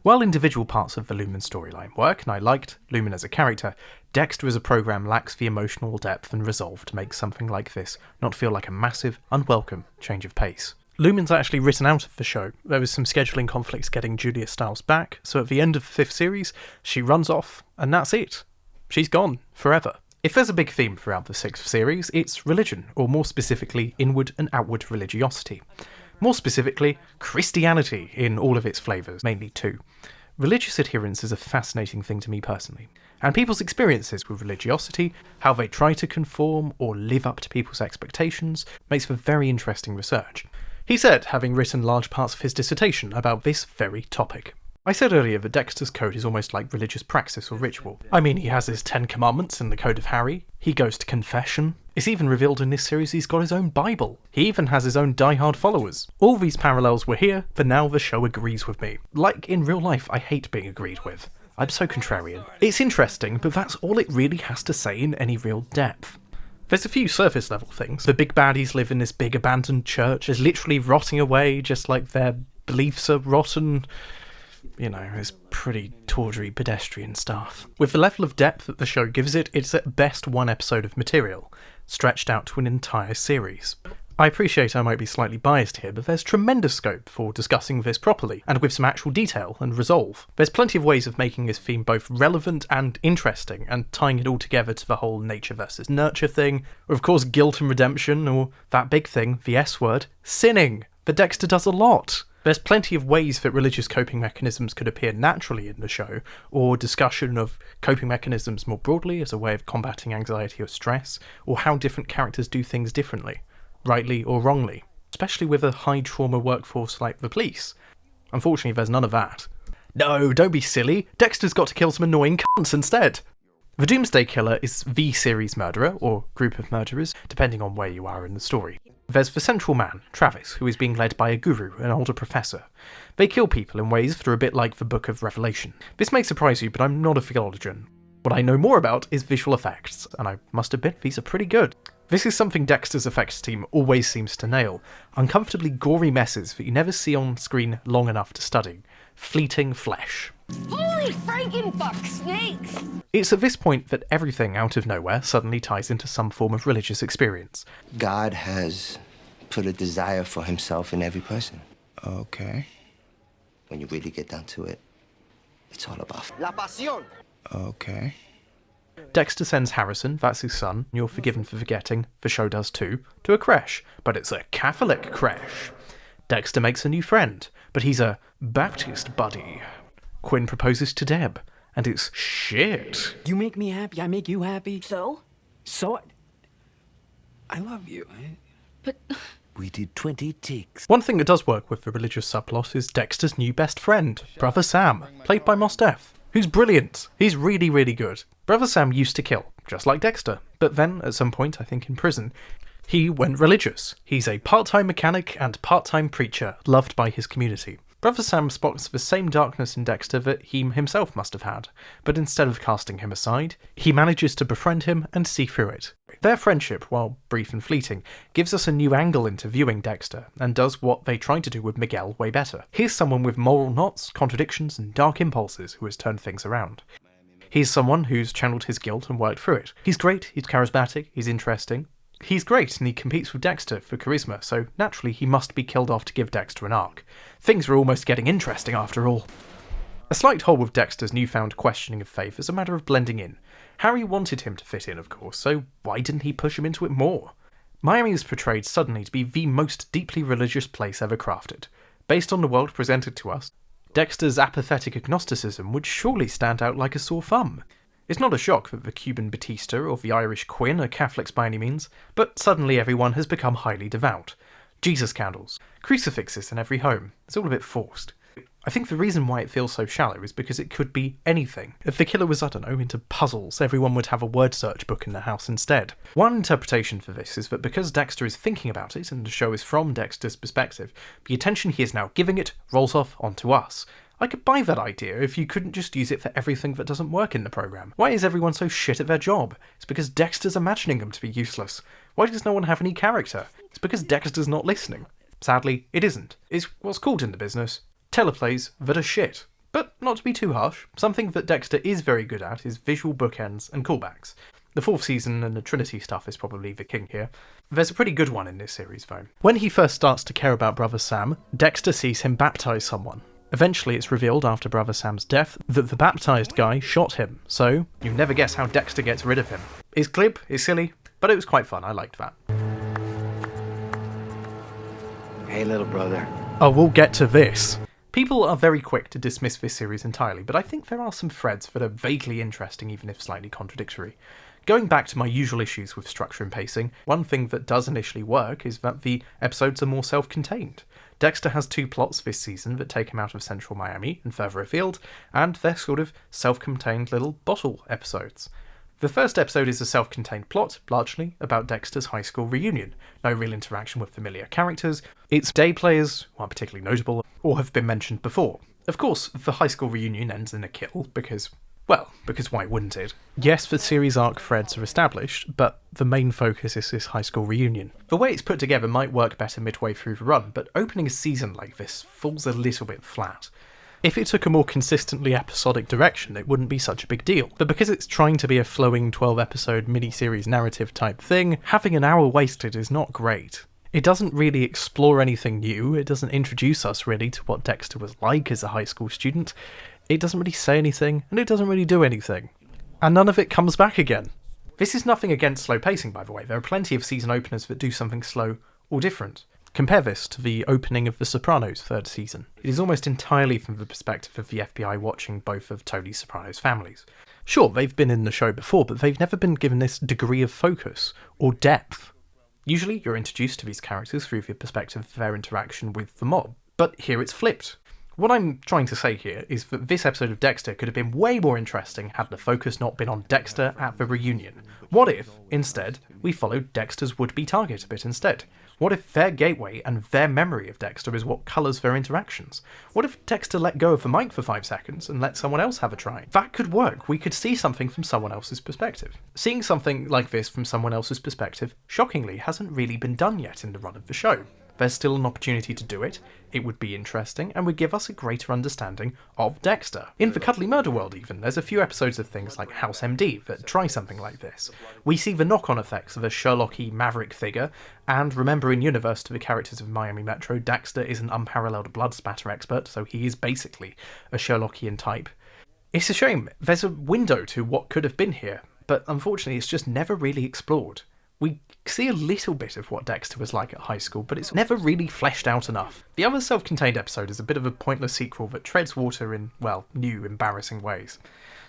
S1: While individual parts of the Lumen storyline work, and I liked Lumen as a character, Dexter as a program lacks the emotional depth and resolve to make something like this not feel like a massive, unwelcome change of pace. Lumen's actually written out of the show. There was some scheduling conflicts getting Julia Stiles back, so at the end of the 5th series, she runs off, and that's it. She's gone, forever. If there's a big theme throughout the 6th series, it's religion, or more specifically, inward and outward religiosity. More specifically, Christianity in all of its flavours, mainly 2. Religious adherence is a fascinating thing to me personally, and people's experiences with religiosity, how they try to conform or live up to people's expectations, makes for very interesting research. He said, having written large parts of his dissertation about this very topic. I said earlier that Dexter's code is almost like religious praxis or ritual. I mean, he has his 10 Commandments in the Code of Harry, he goes to confession, it's even revealed in this series he's got his own Bible, he even has his own die-hard followers. All these parallels were here, but now the show agrees with me. Like in real life, I hate being agreed with. I'm so contrarian. It's interesting, but that's all it really has to say in any real depth. There's a few surface level things. The big baddies live in this big abandoned church, is literally rotting away just like their beliefs are rotten. You know, it's pretty tawdry pedestrian stuff. With the level of depth that the show gives it, it's at best one episode of material, stretched out to an entire series. I appreciate I might be slightly biased here, but there's tremendous scope for discussing this properly, and with some actual detail and resolve. There's plenty of ways of making this theme both relevant and interesting, and tying it all together to the whole nature versus nurture thing, or of course guilt and redemption, or that big thing, the S word, sinning. But Dexter does a lot. There's plenty of ways that religious coping mechanisms could appear naturally in the show, or discussion of coping mechanisms more broadly as a way of combating anxiety or stress, or how different characters do things differently, rightly or wrongly, especially with a high trauma workforce like the police. Unfortunately, there's none of that. No, don't be silly, Dexter's got to kill some annoying cunts instead. The Doomsday Killer is the series murderer, or group of murderers, depending on where you are in the story. There's the central man, Travis, who is being led by a guru, an older professor. They kill people in ways that are a bit like the Book of Revelation. This may surprise you, but I'm not a theologian. What I know more about is visual effects, and I must admit these are pretty good. This is something Dexter's effects team always seems to nail. Uncomfortably gory messes that you never see on screen long enough to study. Fleeting flesh.
S12: Holy frankenfuck snakes!
S1: It's at this point that everything out of nowhere suddenly ties into some form of religious experience.
S15: God has put a desire for himself in every person.
S16: Okay.
S15: When you really get down to it, it's all about
S16: La pasión. Okay.
S1: Dexter sends Harrison, that's his son, you're forgiven for forgetting, the show does too, to a creche, but it's a Catholic creche. Dexter makes a new friend, but he's a Baptist buddy. Quinn proposes to Deb, and it's shit.
S17: You make me happy, I make you happy.
S12: So?
S17: So I love you.
S12: But
S14: we did 20 takes.
S1: One thing that does work with the religious subplot is Dexter's new best friend, Brother Sam, played by Mos Def, who's brilliant. He's really, really good. Brother Sam used to kill, just like Dexter, but then, at some point, I think in prison, he went religious. He's a part-time mechanic and part-time preacher, loved by his community. Brother Sam spots the same darkness in Dexter that he himself must have had, but instead of casting him aside, he manages to befriend him and see through it. Their friendship, while brief and fleeting, gives us a new angle into viewing Dexter, and does what they tried to do with Miguel way better. Here's someone with moral knots, contradictions, and dark impulses who has turned things around. He's someone who's channeled his guilt and worked through it. He's great, he's charismatic, he's interesting, He's great and he competes with Dexter for charisma, so naturally he must be killed off to give Dexter an arc. Things are almost getting interesting after all. A slight hole with Dexter's newfound questioning of faith is a matter of blending in. Harry wanted him to fit in, of course, so why didn't he push him into it more? Miami is portrayed suddenly to be the most deeply religious place ever crafted. Based on the world presented to us, Dexter's apathetic agnosticism would surely stand out like a sore thumb. It's not a shock that the Cuban Batista or the Irish Quinn are Catholics by any means, but suddenly everyone has become highly devout. Jesus candles, crucifixes in every home. It's all a bit forced. I think the reason why it feels so shallow is because it could be anything. If the killer was, I don't know, into puzzles, everyone would have a word search book in the house instead. One interpretation for this is that because Dexter is thinking about it and the show is from Dexter's perspective, the attention he is now giving it rolls off onto us. I could buy that idea if you couldn't just use it for everything that doesn't work in the programme. Why is everyone so shit at their job? It's because Dexter's imagining them to be useless. Why does no one have any character? It's because Dexter's not listening. Sadly, it isn't. It's what's called in the business teleplays that are shit. But not to be too harsh, something that Dexter is very good at is visual bookends and callbacks. The 4th season and the Trinity stuff is probably the king here. There's a pretty good one in this series though. When he first starts to care about Brother Sam, Dexter sees him baptise someone. Eventually it's revealed after Brother Sam's death that the baptised guy shot him, so you never guess how Dexter gets rid of him. It's glib, it's silly, but it was quite fun, I liked that.
S10: Hey, little brother.
S1: Oh, we'll get to this. People are very quick to dismiss this series entirely, but I think there are some threads that are vaguely interesting even if slightly contradictory. Going back to my usual issues with structure and pacing, one thing that does initially work is that the episodes are more self-contained. Dexter has 2 plots this season that take him out of central Miami and further afield, and they're sort of self-contained little bottle episodes. The first episode is a self-contained plot, largely about Dexter's high school reunion. No real interaction with familiar characters. Its day players, who aren't particularly notable, or have been mentioned before. Of course, the high school reunion ends in a kill, because why wouldn't it? Yes, the series arc threads are established, but the main focus is this high school reunion. The way it's put together might work better midway through the run, but opening a season like this falls a little bit flat. If it took a more consistently episodic direction, it wouldn't be such a big deal. But because it's trying to be a flowing 12-episode miniseries narrative type thing, having an hour wasted is not great. It doesn't really explore anything new, it doesn't introduce us really to what Dexter was like as a high school student, it doesn't really say anything, and it doesn't really do anything. And none of it comes back again. This is nothing against slow pacing, by the way. There are plenty of season openers that do something slow or different. Compare this to the opening of The Sopranos' 3rd season. It is almost entirely from the perspective of the FBI watching both of Tony Soprano's families. Sure, they've been in the show before, but they've never been given this degree of focus or depth. Usually you're introduced to these characters through the perspective of their interaction with the mob, but here it's flipped. What I'm trying to say here is that this episode of Dexter could have been way more interesting had the focus not been on Dexter at the reunion. What if, instead, we followed Dexter's would-be target a bit instead? What if their gateway and their memory of Dexter is what colours their interactions? What if Dexter let go of the mic for 5 seconds and let someone else have a try? That could work. We could see something from someone else's perspective. Seeing something like this from someone else's perspective, shockingly, hasn't really been done yet in the run of the show. There's still an opportunity to do it, it would be interesting, and would give us a greater understanding of Dexter. In the Cuddly Murder world even, there's a few episodes of things like House MD that try something like this. We see the knock-on effects of a Sherlock-y maverick figure, and remember in universe to the characters of Miami Metro, Dexter is an unparalleled blood spatter expert, so he is basically a Sherlockian type. It's a shame, there's a window to what could have been here, but unfortunately it's just never really explored. We see a little bit of what Dexter was like at high school, but it's never really fleshed out enough. The other self-contained episode is a bit of a pointless sequel that treads water in, well, new, embarrassing ways.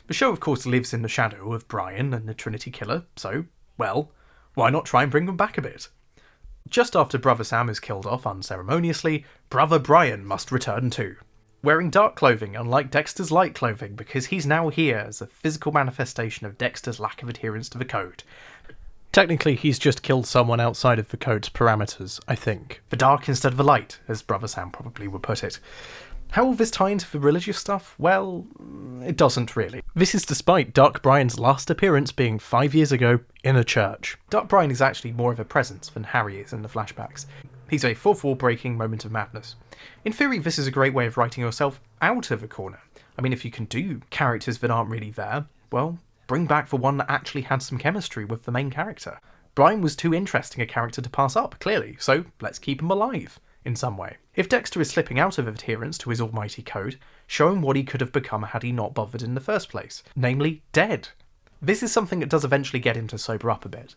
S1: The show, of course, lives in the shadow of Brian and the Trinity Killer, so, well, why not try and bring them back a bit? Just after Brother Sam is killed off unceremoniously, Brother Brian must return too. Wearing dark clothing, unlike Dexter's light clothing, because he's now here as a physical manifestation of Dexter's lack of adherence to the code. Technically, he's just killed someone outside of the code's parameters, I think. The dark instead of the light, as Brother Sam probably would put it. How will this tie into the religious stuff? Well, it doesn't really. This is despite Dark Brian's last appearance being 5 years ago in a church. Dark Brian is actually more of a presence than Harry is in the flashbacks. He's a fourth wall breaking moment of madness. In theory, this is a great way of writing yourself out of a corner. I mean, if you can do characters that aren't really there, well, bring back the one that actually had some chemistry with the main character. Brian was too interesting a character to pass up, clearly, so let's keep him alive, in some way. If Dexter is slipping out of adherence to his almighty code, show him what he could have become had he not bothered in the first place, namely dead. This is something that does eventually get him to sober up a bit,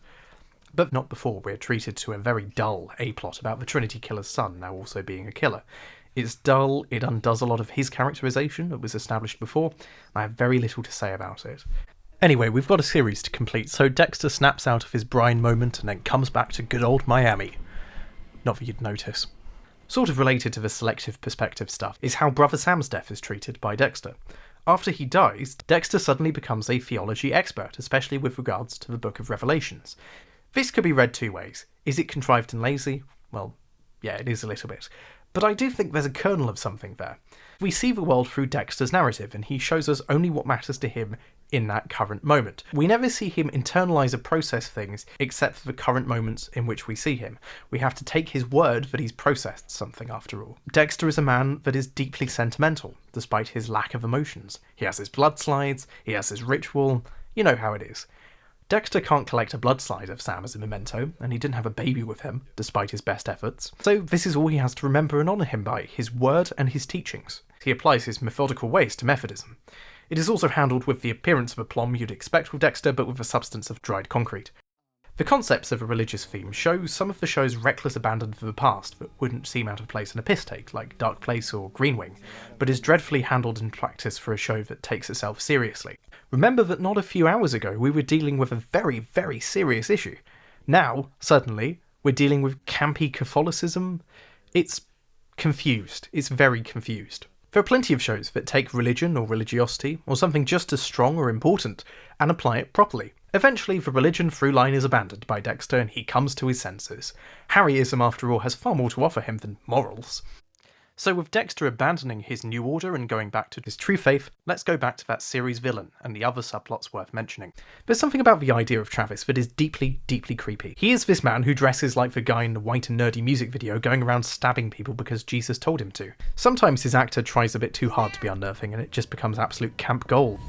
S1: but not before we're treated to a very dull A-plot about the Trinity Killer's son now also being a killer. It's dull, it undoes a lot of his characterization that was established before, and I have very little to say about it. Anyway, we've got a series to complete, so Dexter snaps out of his Brian moment and then comes back to good old Miami. Not that you'd notice. Sort of related to the selective perspective stuff is how Brother Sam's death is treated by Dexter. After he dies, Dexter suddenly becomes a theology expert, especially with regards to the Book of Revelations. This could be read two ways. Is it contrived and lazy? Well, yeah, it is a little bit. But I do think there's a kernel of something there. We see the world through Dexter's narrative, and he shows us only what matters to him in that current moment. We never see him internalise or process things except for the current moments in which we see him. We have to take his word that he's processed something after all. Dexter is a man that is deeply sentimental, despite his lack of emotions. He has his blood slides, he has his ritual, you know how it is. Dexter can't collect a blood slide of Sam as a memento, and he didn't have a baby with him, despite his best efforts. So this is all he has to remember and honour him by, his word and his teachings. He applies his methodical ways to Methodism. It is also handled with the appearance of aplomb you'd expect with Dexter, but with the substance of dried concrete. The concepts of a religious theme show some of the show's reckless abandon for the past that wouldn't seem out of place in a piss take, like Dark Place or Green Wing, but is dreadfully handled in practice for a show that takes itself seriously. Remember that not a few hours ago we were dealing with a very, very serious issue. Now, suddenly, we're dealing with campy Catholicism. It's confused. It's very confused. There are plenty of shows that take religion or religiosity, or something just as strong or important, and apply it properly. Eventually, the religion through line is abandoned by Dexter and he comes to his senses. Harryism, after all, has far more to offer him than morals. So with Dexter abandoning his new order and going back to his true faith, let's go back to that series villain and the other subplots worth mentioning. There's something about the idea of Travis that is deeply, deeply creepy. He is this man who dresses like the guy in the white and nerdy music video going around stabbing people because Jesus told him to. Sometimes his actor tries a bit too hard to be unnerving and it just becomes absolute camp gold.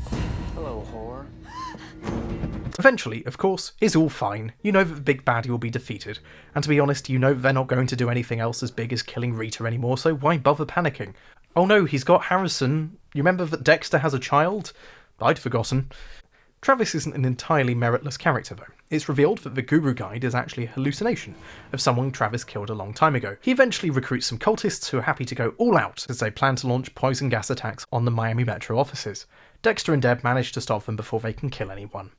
S13: Hello, whore.
S1: Eventually, of course, it's all fine. You know that the big baddie will be defeated, and to be honest, you know they're not going to do anything else as big as killing Rita anymore, so why bother panicking? Oh no, he's got Harrison. You remember that Dexter has a child? I'd forgotten. Travis isn't an entirely meritless character though. It's revealed that the Guru Guide is actually a hallucination of someone Travis killed a long time ago. He eventually recruits some cultists who are happy to go all out as they plan to launch poison gas attacks on the Miami Metro offices. Dexter and Deb manage to stop them before they can kill anyone.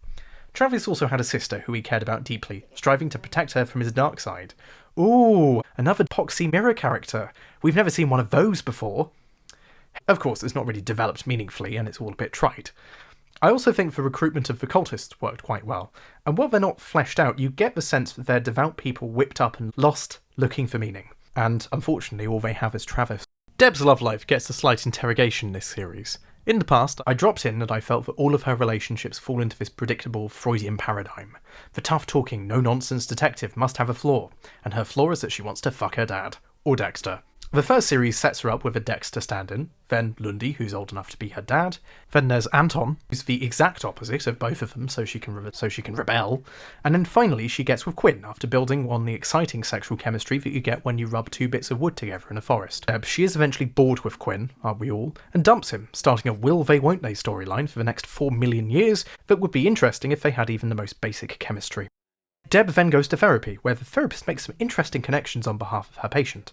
S1: Travis also had a sister who he cared about deeply, striving to protect her from his dark side. Ooh, another Poxy Mirror character. We've never seen one of those before. Of course, it's not really developed meaningfully, and it's all a bit trite. I also think the recruitment of the cultists worked quite well, and while they're not fleshed out, you get the sense that they're devout people whipped up and lost looking for meaning. And unfortunately, all they have is Travis. Deb's love life gets a slight interrogation in this series. In the past, I dropped in that I felt that all of her relationships fall into this predictable Freudian paradigm. The tough-talking, no-nonsense detective must have a flaw, and her flaw is that she wants to fuck her dad, or Dexter. The first series sets her up with a Dexter stand-in, then Lundy, who's old enough to be her dad, then there's Anton, who's the exact opposite of both of them, so she can rebel, and then finally she gets with Quinn after building on the exciting sexual chemistry that you get when you rub two bits of wood together in a forest. She is eventually bored with Quinn, aren't we all, and dumps him, starting a will they won't they storyline for the next 4 million years that would be interesting if they had even the most basic chemistry. Deb then goes to therapy, where the therapist makes some interesting connections on behalf of her patient.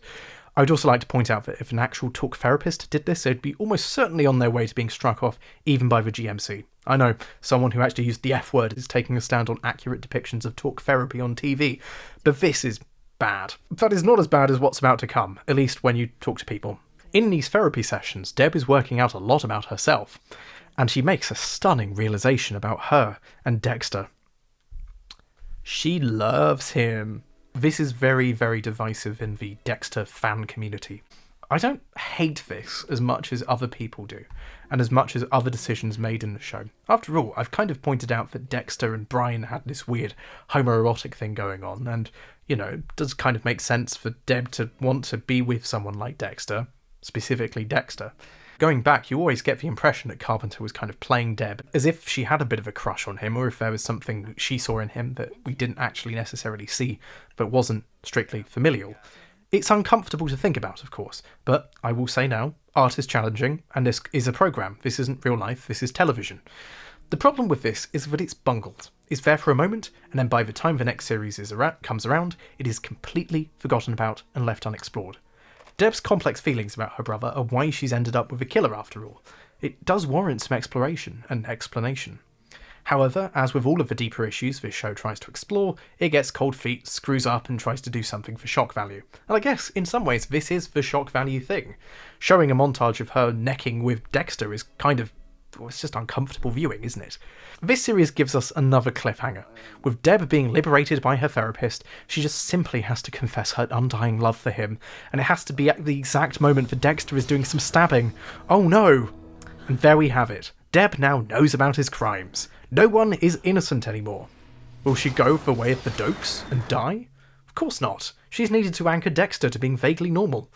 S1: I would also like to point out that if an actual talk therapist did this, they'd be almost certainly on their way to being struck off, even by the GMC. I know, someone who actually used the F word is taking a stand on accurate depictions of talk therapy on TV, but this is bad. That is not as bad as what's about to come, at least when you talk to people. In these therapy sessions, Deb is working out a lot about herself, and she makes a stunning realization about her and Dexter. She loves him. This is very, very divisive in the Dexter fan community. I don't hate this as much as other people do, and as much as other decisions made in the show. After all, I've kind of pointed out that Dexter and Brian had this weird homoerotic thing going on, and, you know, it does kind of make sense for Deb to want to be with someone like Dexter, specifically Dexter. Going back, you always get the impression that Carpenter was kind of playing Deb as if she had a bit of a crush on him, or if there was something she saw in him that we didn't actually necessarily see, but wasn't strictly familial. It's uncomfortable to think about, of course, but I will say now, art is challenging, and this is a programme. This isn't real life, this is television. The problem with this is that it's bungled. It's there for a moment, and then by the time the next series comes around, it is completely forgotten about and left unexplored. Deb's complex feelings about her brother are why she's ended up with a killer after all. It does warrant some exploration and explanation. However, as with all of the deeper issues this show tries to explore, it gets cold feet, screws up, and tries to do something for shock value. And I guess, in some ways, this is the shock value thing. Showing a montage of her necking with Dexter is kind of... well, it's just uncomfortable viewing, isn't it? This series gives us another cliffhanger. With Deb being liberated by her therapist, she just simply has to confess her undying love for him, and it has to be at the exact moment that Dexter is doing some stabbing. Oh no! And there we have it. Deb now knows about his crimes. No one is innocent anymore. Will she go the way of the Dokes and die? Of course not. She's needed to anchor Dexter to being vaguely normal.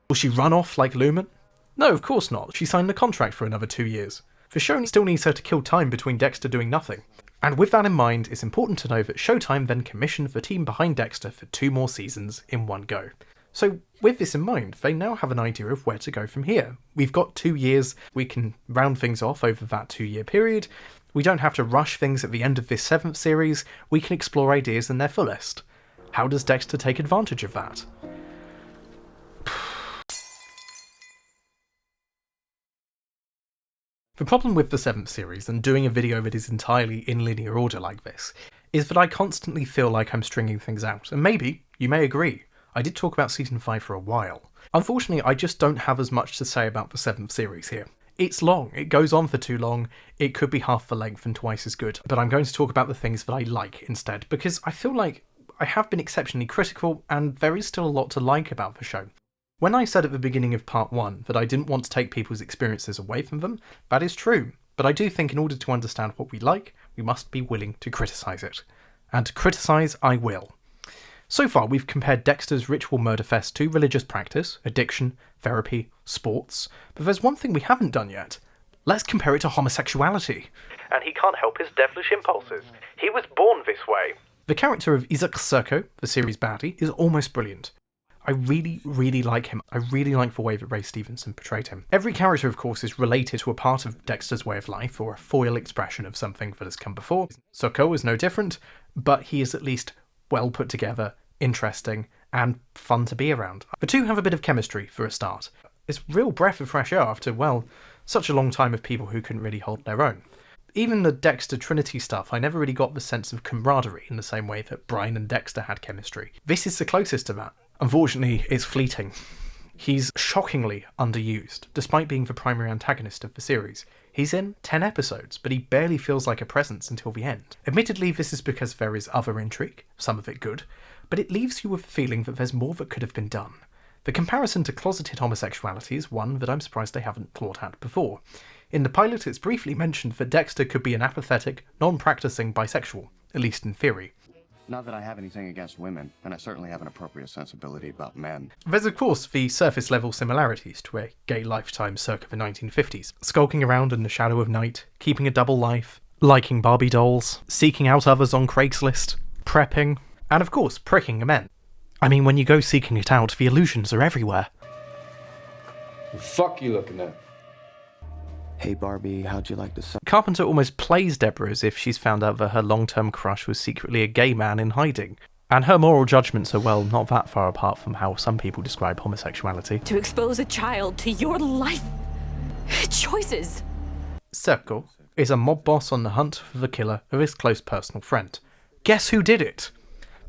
S1: Will she run off like Lumen? No, of course not. She signed the contract for another 2 years. The show still needs her to kill time between Dexter doing nothing. And with that in mind, it's important to know that Showtime then commissioned the team behind Dexter for 2 more seasons in one go. So with this in mind, they now have an idea of where to go from here. We've got 2 years, we can round things off over that 2-year period, we don't have to rush things at the end of this 7th series, we can explore ideas in their fullest. How does Dexter take advantage of that? The problem with the 7th series, and doing a video that is entirely in linear order like this, is that I constantly feel like I'm stringing things out, and maybe you may agree. I did talk about Season 5 for a while. Unfortunately, I just don't have as much to say about the 7th series here. It's long, it goes on for too long, it could be half the length and twice as good, but I'm going to talk about the things that I like instead, because I feel like I have been exceptionally critical, and there is still a lot to like about the show. When I said at the beginning of part 1 that I didn't want to take people's experiences away from them, that is true, but I do think in order to understand what we like, we must be willing to criticise it. And to criticise, I will. So far, we've compared Dexter's ritual murder fest to religious practice, addiction, therapy, sports, but there's one thing we haven't done yet. Let's compare it to homosexuality. And he can't help his devilish impulses. He was born this way. The character of Isaac Serco, the series baddie, is almost brilliant. I really, really like him. I really like the way that Ray Stevenson portrayed him. Every character, of course, is related to a part of Dexter's way of life, or a foil expression of something that has come before. Soko is no different, but he is at least well put together, interesting, and fun to be around. The two have a bit of chemistry, for a start. It's a real breath of fresh air after, well, such a long time of people who couldn't really hold their own. Even the Dexter Trinity stuff, I never really got the sense of camaraderie in the same way that Brian and Dexter had chemistry. This is the closest to that. Unfortunately, it's fleeting. He's shockingly underused, despite being the primary antagonist of the series. He's in 10 episodes, but he barely feels like a presence until the end. Admittedly, this is because there is other intrigue, some of it good, but it leaves you with the feeling that there's more that could have been done. The comparison to closeted homosexuality is one that I'm surprised they haven't thought at before. In the pilot, it's briefly mentioned that Dexter could be an apathetic, non-practicing bisexual, at least in theory.
S18: Not that I have anything against women, and I certainly have an appropriate sensibility about men.
S1: There's of course the surface-level similarities to a gay lifetime circa the 1950s. Skulking around in the shadow of night, keeping a double life, liking Barbie dolls, seeking out others on Craigslist, prepping, and of course pricking men. I mean, when you go seeking it out, the illusions are everywhere.
S19: The fuck you looking at?
S18: Hey Barbie, how'd you like the sun?
S1: Carpenter almost plays Deborah as if she's found out that her long-term crush was secretly a gay man in hiding. And her moral judgments are, well, not that far apart from how some people describe homosexuality.
S6: To expose a child to your life choices.
S1: Serco is a mob boss on the hunt for the killer of his close personal friend. Guess who did it?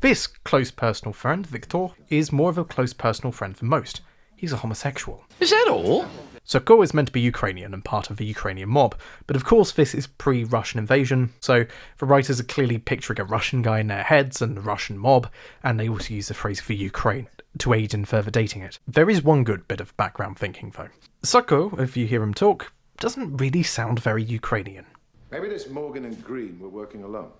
S1: This close personal friend, Victor, is more of a close personal friend than most. He's a homosexual.
S19: Is that all?
S1: Soko is meant to be Ukrainian and part of the Ukrainian mob, but of course this is pre-Russian invasion, so the writers are clearly picturing a Russian guy in their heads and a Russian mob, and they also use the phrase for Ukraine to aid in further dating it. There is one good bit of background thinking though. Soko, if you hear him talk, doesn't really sound very Ukrainian.
S3: Maybe this Morgan and Green were working alone.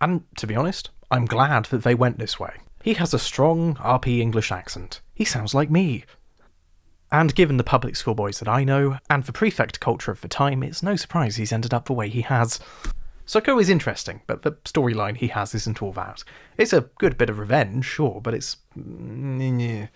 S1: And to be honest, I'm glad that they went this way. He has a strong RP English accent. He sounds like me. And given the public school boys that I know, and the prefect culture of the time, it's no surprise he's ended up the way he has. Soko is interesting, but the storyline he has isn't all that. It's a good bit of revenge, sure, but it's... You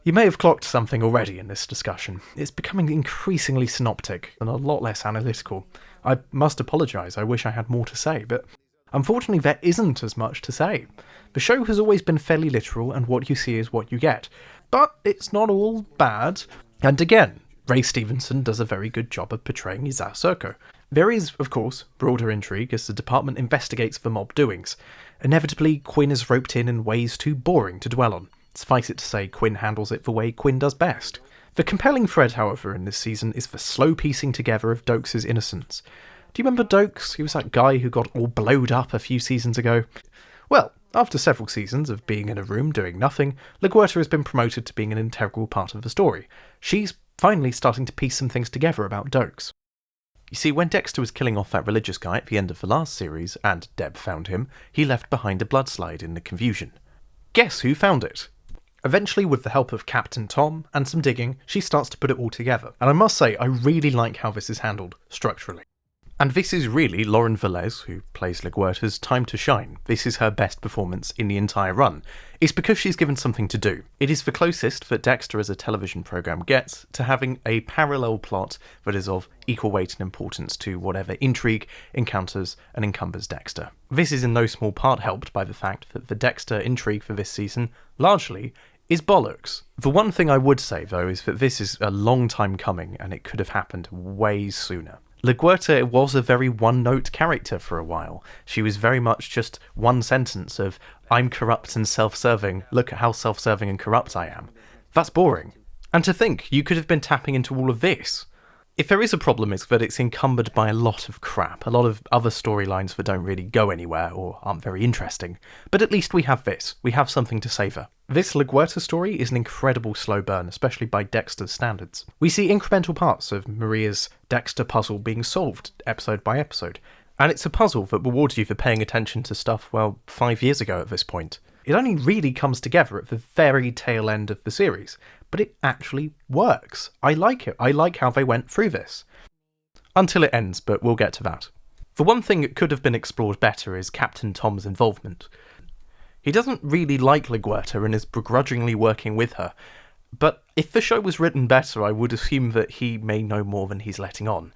S1: may have clocked something already in this discussion. It's becoming increasingly synoptic and a lot less analytical. I must apologise, I wish I had more to say, but unfortunately there isn't as much to say. The show has always been fairly literal, and what you see is what you get. But it's not all bad. And again, Ray Stevenson does a very good job of portraying Isao Soko. There is, of course, broader intrigue as the department investigates the mob doings. Inevitably, Quinn is roped in ways too boring to dwell on. Suffice it to say, Quinn handles it the way Quinn does best. The compelling thread, however, in this season is the slow piecing together of Dokes' innocence. Do you remember Dokes? He was that guy who got all blowed up a few seasons ago. Well, after several seasons of being in a room doing nothing, LaGuerta has been promoted to being an integral part of the story. She's finally starting to piece some things together about Dokes. You see, when Dexter was killing off that religious guy at the end of the last series, and Deb found him, he left behind a bloodslide in the confusion. Guess who found it? Eventually, with the help of Captain Tom and some digging, she starts to put it all together. And I must say, I really like how this is handled structurally. And this is really Lauren Velez, who plays LaGuerta's, time to shine. This is her best performance in the entire run. It's because she's given something to do. It is the closest that Dexter as a television programme gets to having a parallel plot that is of equal weight and importance to whatever intrigue encounters and encumbers Dexter. This is in no small part helped by the fact that the Dexter intrigue for this season, largely, is bollocks. The one thing I would say, though, is that this is a long time coming and it could have happened way sooner. LaGuerta was a very one-note character for a while. She was very much just one sentence of, I'm corrupt and self-serving, look at how self-serving and corrupt I am. That's boring. And to think, you could have been tapping into all of this. If there is a problem, it's that it's encumbered by a lot of crap, a lot of other storylines that don't really go anywhere or aren't very interesting. But at least we have this. We have something to savour. This LaGuerta story is an incredible slow burn, especially by Dexter's standards. We see incremental parts of Maria's Dexter puzzle being solved episode by episode. And it's a puzzle that rewards you for paying attention to stuff, 5 years ago at this point. It only really comes together at the very tail end of the series, but it actually works. I like it. I like how they went through this. Until it ends, but we'll get to that. The one thing that could have been explored better is Captain Tom's involvement. He doesn't really like LaGuerta and is begrudgingly working with her, but if the show was written better, I would assume that he may know more than he's letting on.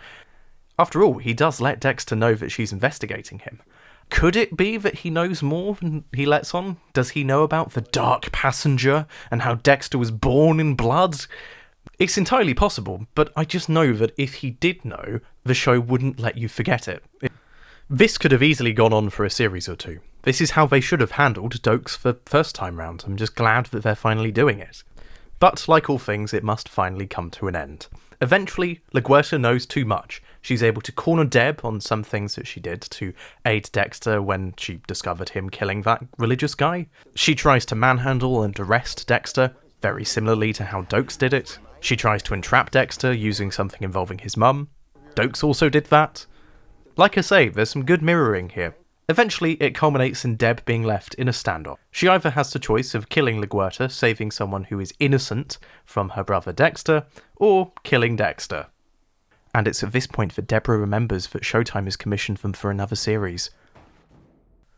S1: After all, he does let Dexter know that she's investigating him. Could it be that he knows more than he lets on? Does he know about the Dark Passenger and how Dexter was born in blood? It's entirely possible, but I just know that if he did know, the show wouldn't let you forget it. This could have easily gone on for a series or two. This is how they should have handled Dokes the first time round. I'm just glad that they're finally doing it. But, like all things, it must finally come to an end. Eventually, LaGuerta knows too much. She's able to corner Deb on some things that she did to aid Dexter when she discovered him killing that religious guy. She tries to manhandle and arrest Dexter, very similarly to how Dokes did it. She tries to entrap Dexter using something involving his mum. Dokes also did that. Like I say, there's some good mirroring here. Eventually, it culminates in Deb being left in a standoff. She either has the choice of killing LaGuerta, saving someone who is innocent from her brother Dexter, or killing Dexter. And it's at this point that Deborah remembers that Showtime has commissioned them for another series.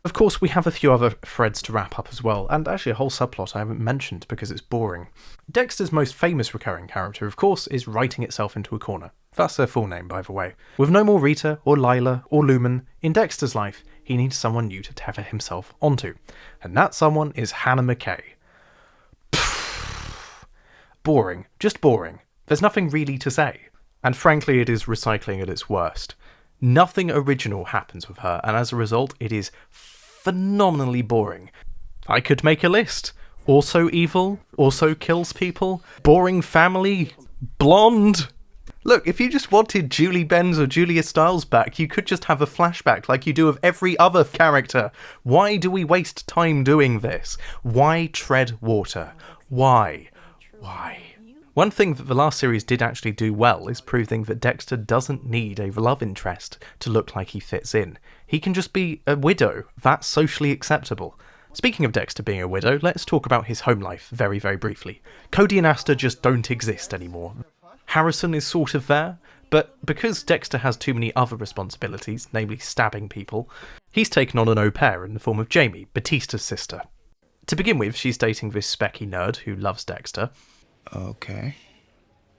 S1: Of course, we have a few other threads to wrap up as well, and actually a whole subplot I haven't mentioned because it's boring. Dexter's most famous recurring character, of course, is writing itself into a corner. That's her full name, by the way. With no more Rita, or Lila, or Lumen, in Dexter's life, he needs someone new to tether himself onto. And that someone is Hannah McKay. Boring. Just boring. There's nothing really to say. And frankly, it is recycling at its worst. Nothing original happens with her, and as a result, it is phenomenally boring. I could make a list. Also evil, also kills people, boring family, blonde. Look, if you just wanted Julie Benz or Julia Stiles back, you could just have a flashback like you do of every other character. Why do we waste time doing this? Why tread water? Why? One thing that the last series did actually do well is proving that Dexter doesn't need a love interest to look like he fits in. He can just be a widow. That's socially acceptable. Speaking of Dexter being a widow, let's talk about his home life very, very briefly. Cody and Asta just don't exist anymore. Harrison is sort of there, but because Dexter has too many other responsibilities, namely stabbing people, he's taken on an au pair in the form of Jamie, Batista's sister. To begin with, she's dating this specky nerd who loves Dexter.
S16: Okay.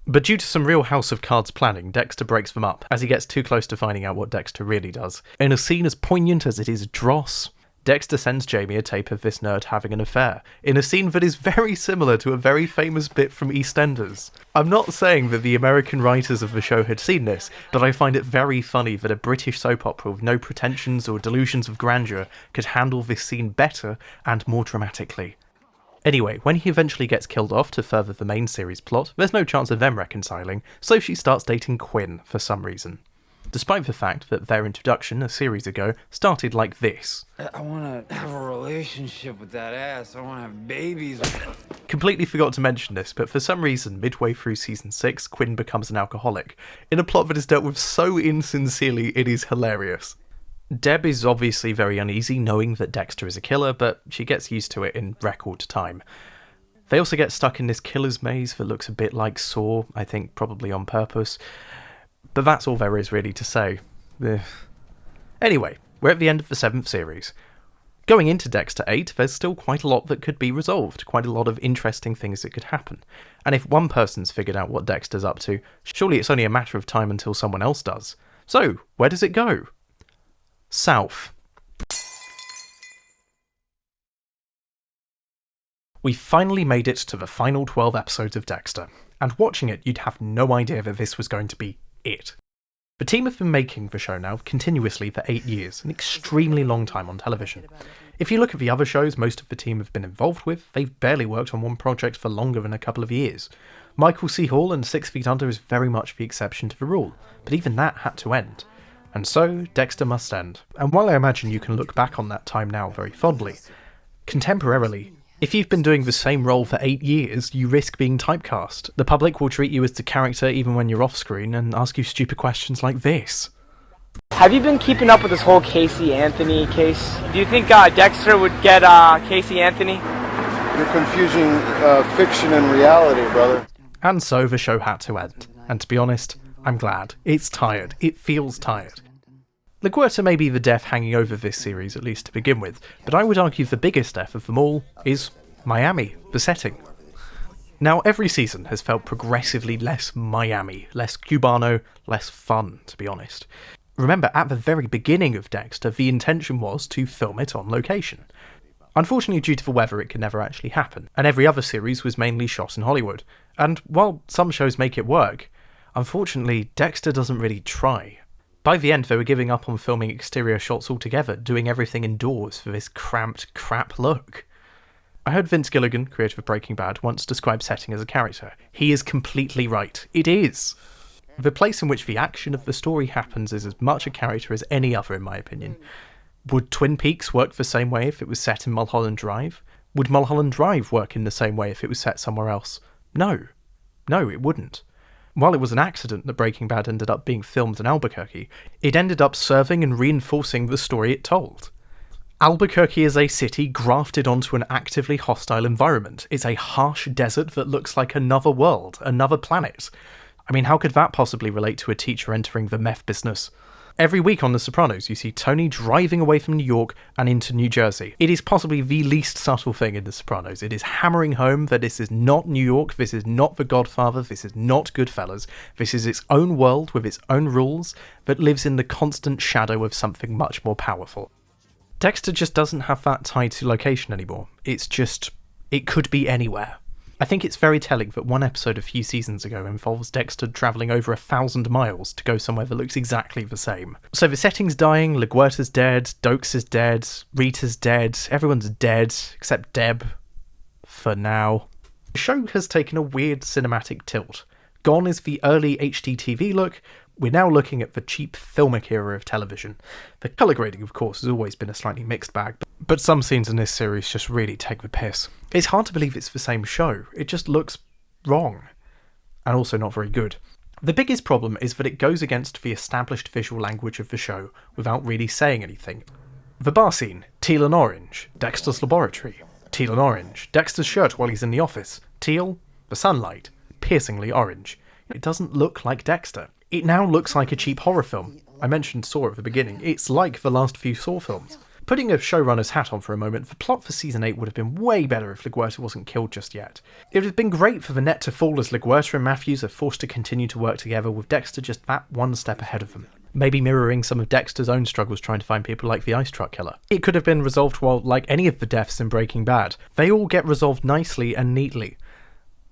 S1: But due to some real House of Cards planning, Dexter breaks them up as he gets too close to finding out what Dexter really does. In a scene as poignant as it is dross, Dexter sends Jamie a tape of this nerd having an affair, in a scene that is very similar to a very famous bit from EastEnders. I'm not saying that the American writers of the show had seen this, but I find it very funny that a British soap opera with no pretensions or delusions of grandeur could handle this scene better and more dramatically. Anyway, when he eventually gets killed off to further the main series plot, there's no chance of them reconciling, so she starts dating Quinn for some reason. Despite the fact that their introduction a series ago started like this.
S20: I want to have a relationship with that ass. I want to have babies.
S1: Completely forgot to mention this, but for some reason, midway through season 6, Quinn becomes an alcoholic, in a plot that is dealt with so insincerely it is hilarious. Deb is obviously very uneasy knowing that Dexter is a killer, but she gets used to it in record time. They also get stuck in this killer's maze that looks a bit like Saw, I think probably on purpose. But that's all there is really to say. Anyway, we're at the end of the 7th series. Going into Dexter 8, there's still quite a lot that could be resolved, quite a lot of interesting things that could happen. And if one person's figured out what Dexter's up to, surely it's only a matter of time until someone else does. So, where does it go? South. We finally made it to the final 12 episodes of Dexter, and watching it you'd have no idea that this was going to be it. The team have been making the show now continuously for 8 years, an extremely long time on television. If you look at the other shows most of the team have been involved with, they've barely worked on one project for longer than a couple of years. Michael C. Hall and 6 Feet Under is very much the exception to the rule, but even that had to end. And so, Dexter must end. And while I imagine you can look back on that time now very fondly, contemporarily, if you've been doing the same role for 8 years, you risk being typecast. The public will treat you as the character even when you're off screen and ask you stupid questions like this.
S21: Have you been keeping up with this whole Casey Anthony case? Do you think Dexter would get Casey Anthony?
S22: You're confusing fiction and reality, brother.
S1: And so the show had to end. And to be honest, I'm glad. It's tired. It feels tired. LaGuerta may be the death hanging over this series, at least to begin with, but I would argue the biggest death of them all is Miami, the setting. Now, every season has felt progressively less Miami, less Cubano, less fun, to be honest. Remember, at the very beginning of Dexter, the intention was to film it on location. Unfortunately, due to the weather, it could never actually happen, and every other series was mainly shot in Hollywood. And while some shows make it work, unfortunately, Dexter doesn't really try. By the end, they were giving up on filming exterior shots altogether, doing everything indoors for this cramped, crap look. I heard Vince Gilligan, creator of Breaking Bad, once describe setting as a character. He is completely right. It is. The place in which the action of the story happens is as much a character as any other, in my opinion. Would Twin Peaks work the same way if it was set in Mulholland Drive? Would Mulholland Drive work in the same way if it was set somewhere else? No. No, it wouldn't. While it was an accident that Breaking Bad ended up being filmed in Albuquerque, it ended up serving and reinforcing the story it told. Albuquerque is a city grafted onto an actively hostile environment. It's a harsh desert that looks like another world, another planet. I mean, how could that possibly relate to a teacher entering the meth business? Every week on The Sopranos, you see Tony driving away from New York and into New Jersey. It is possibly the least subtle thing in The Sopranos. It is hammering home that this is not New York, this is not The Godfather, this is not Goodfellas. This is its own world with its own rules that lives in the constant shadow of something much more powerful. Dexter just doesn't have that tied to location anymore. It's just, it could be anywhere. I think it's very telling that one episode a few seasons ago involves Dexter travelling over 1,000 miles to go somewhere that looks exactly the same. So the setting's dying, LaGuerta's dead, Dokes is dead, Rita's dead, everyone's dead, except Deb. For now. The show has taken a weird cinematic tilt. Gone is the early HDTV look, we're now looking at the cheap filmic era of television. The colour grading, of course, has always been a slightly mixed bag, but some scenes in this series just really take the piss. It's hard to believe it's the same show, it just looks wrong. And also not very good. The biggest problem is that it goes against the established visual language of the show without really saying anything. The bar scene, Teal and orange, Dexter's laboratory. Teal and orange, Dexter's shirt while he's in the office. Teal, the sunlight, piercingly orange. It doesn't look like Dexter. It now looks like a cheap horror film. I mentioned Saw at the beginning. It's like the last few Saw films. Putting a showrunner's hat on for a moment, the plot for Season 8 would have been way better if LaGuerta wasn't killed just yet. It would have been great for the net to fall as LaGuerta and Matthews are forced to continue to work together, with Dexter just that one step ahead of them. Maybe mirroring some of Dexter's own struggles trying to find people like the ice truck killer. It could have been resolved well, like any of the deaths in Breaking Bad. They all get resolved nicely and neatly.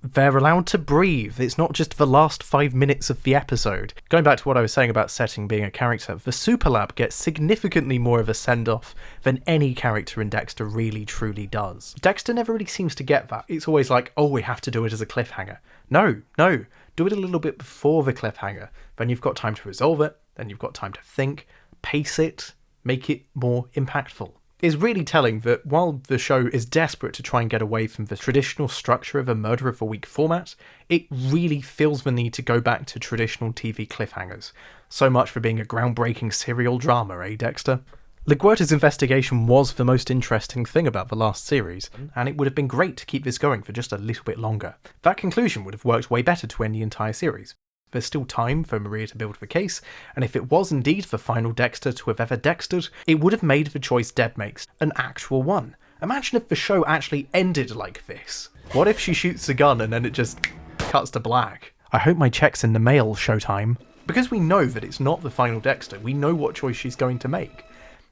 S1: They're allowed to breathe. It's not just the last 5 minutes of the episode. Going back to what I was saying about Setting being a character, the Superlab gets significantly more of a send-off than any character in Dexter really truly does. Dexter never really seems to get that. It's always like, oh, we have to do it as a cliffhanger. No, do it a little bit before the cliffhanger. Then you've got time to resolve it, then you've got time to think, pace it, make it more impactful. Is really telling that while the show is desperate to try and get away from the traditional structure of a Murder of the Week format, it really feels the need to go back to traditional TV cliffhangers. So much for being a groundbreaking serial drama, eh, Dexter? LaGuerta's investigation was the most interesting thing about the last series, and it would have been great to keep this going for just a little bit longer. That conclusion would have worked way better to end the entire series. There's still time for Maria to build the case, and if it was indeed the final Dexter to have ever Dextered, it would have made the choice Deb makes an actual one. Imagine if the show actually ended like this. What if she shoots a gun and then it just cuts to black? I hope my check's in the mail, Showtime. Because we know that it's not the final Dexter, we know what choice she's going to make.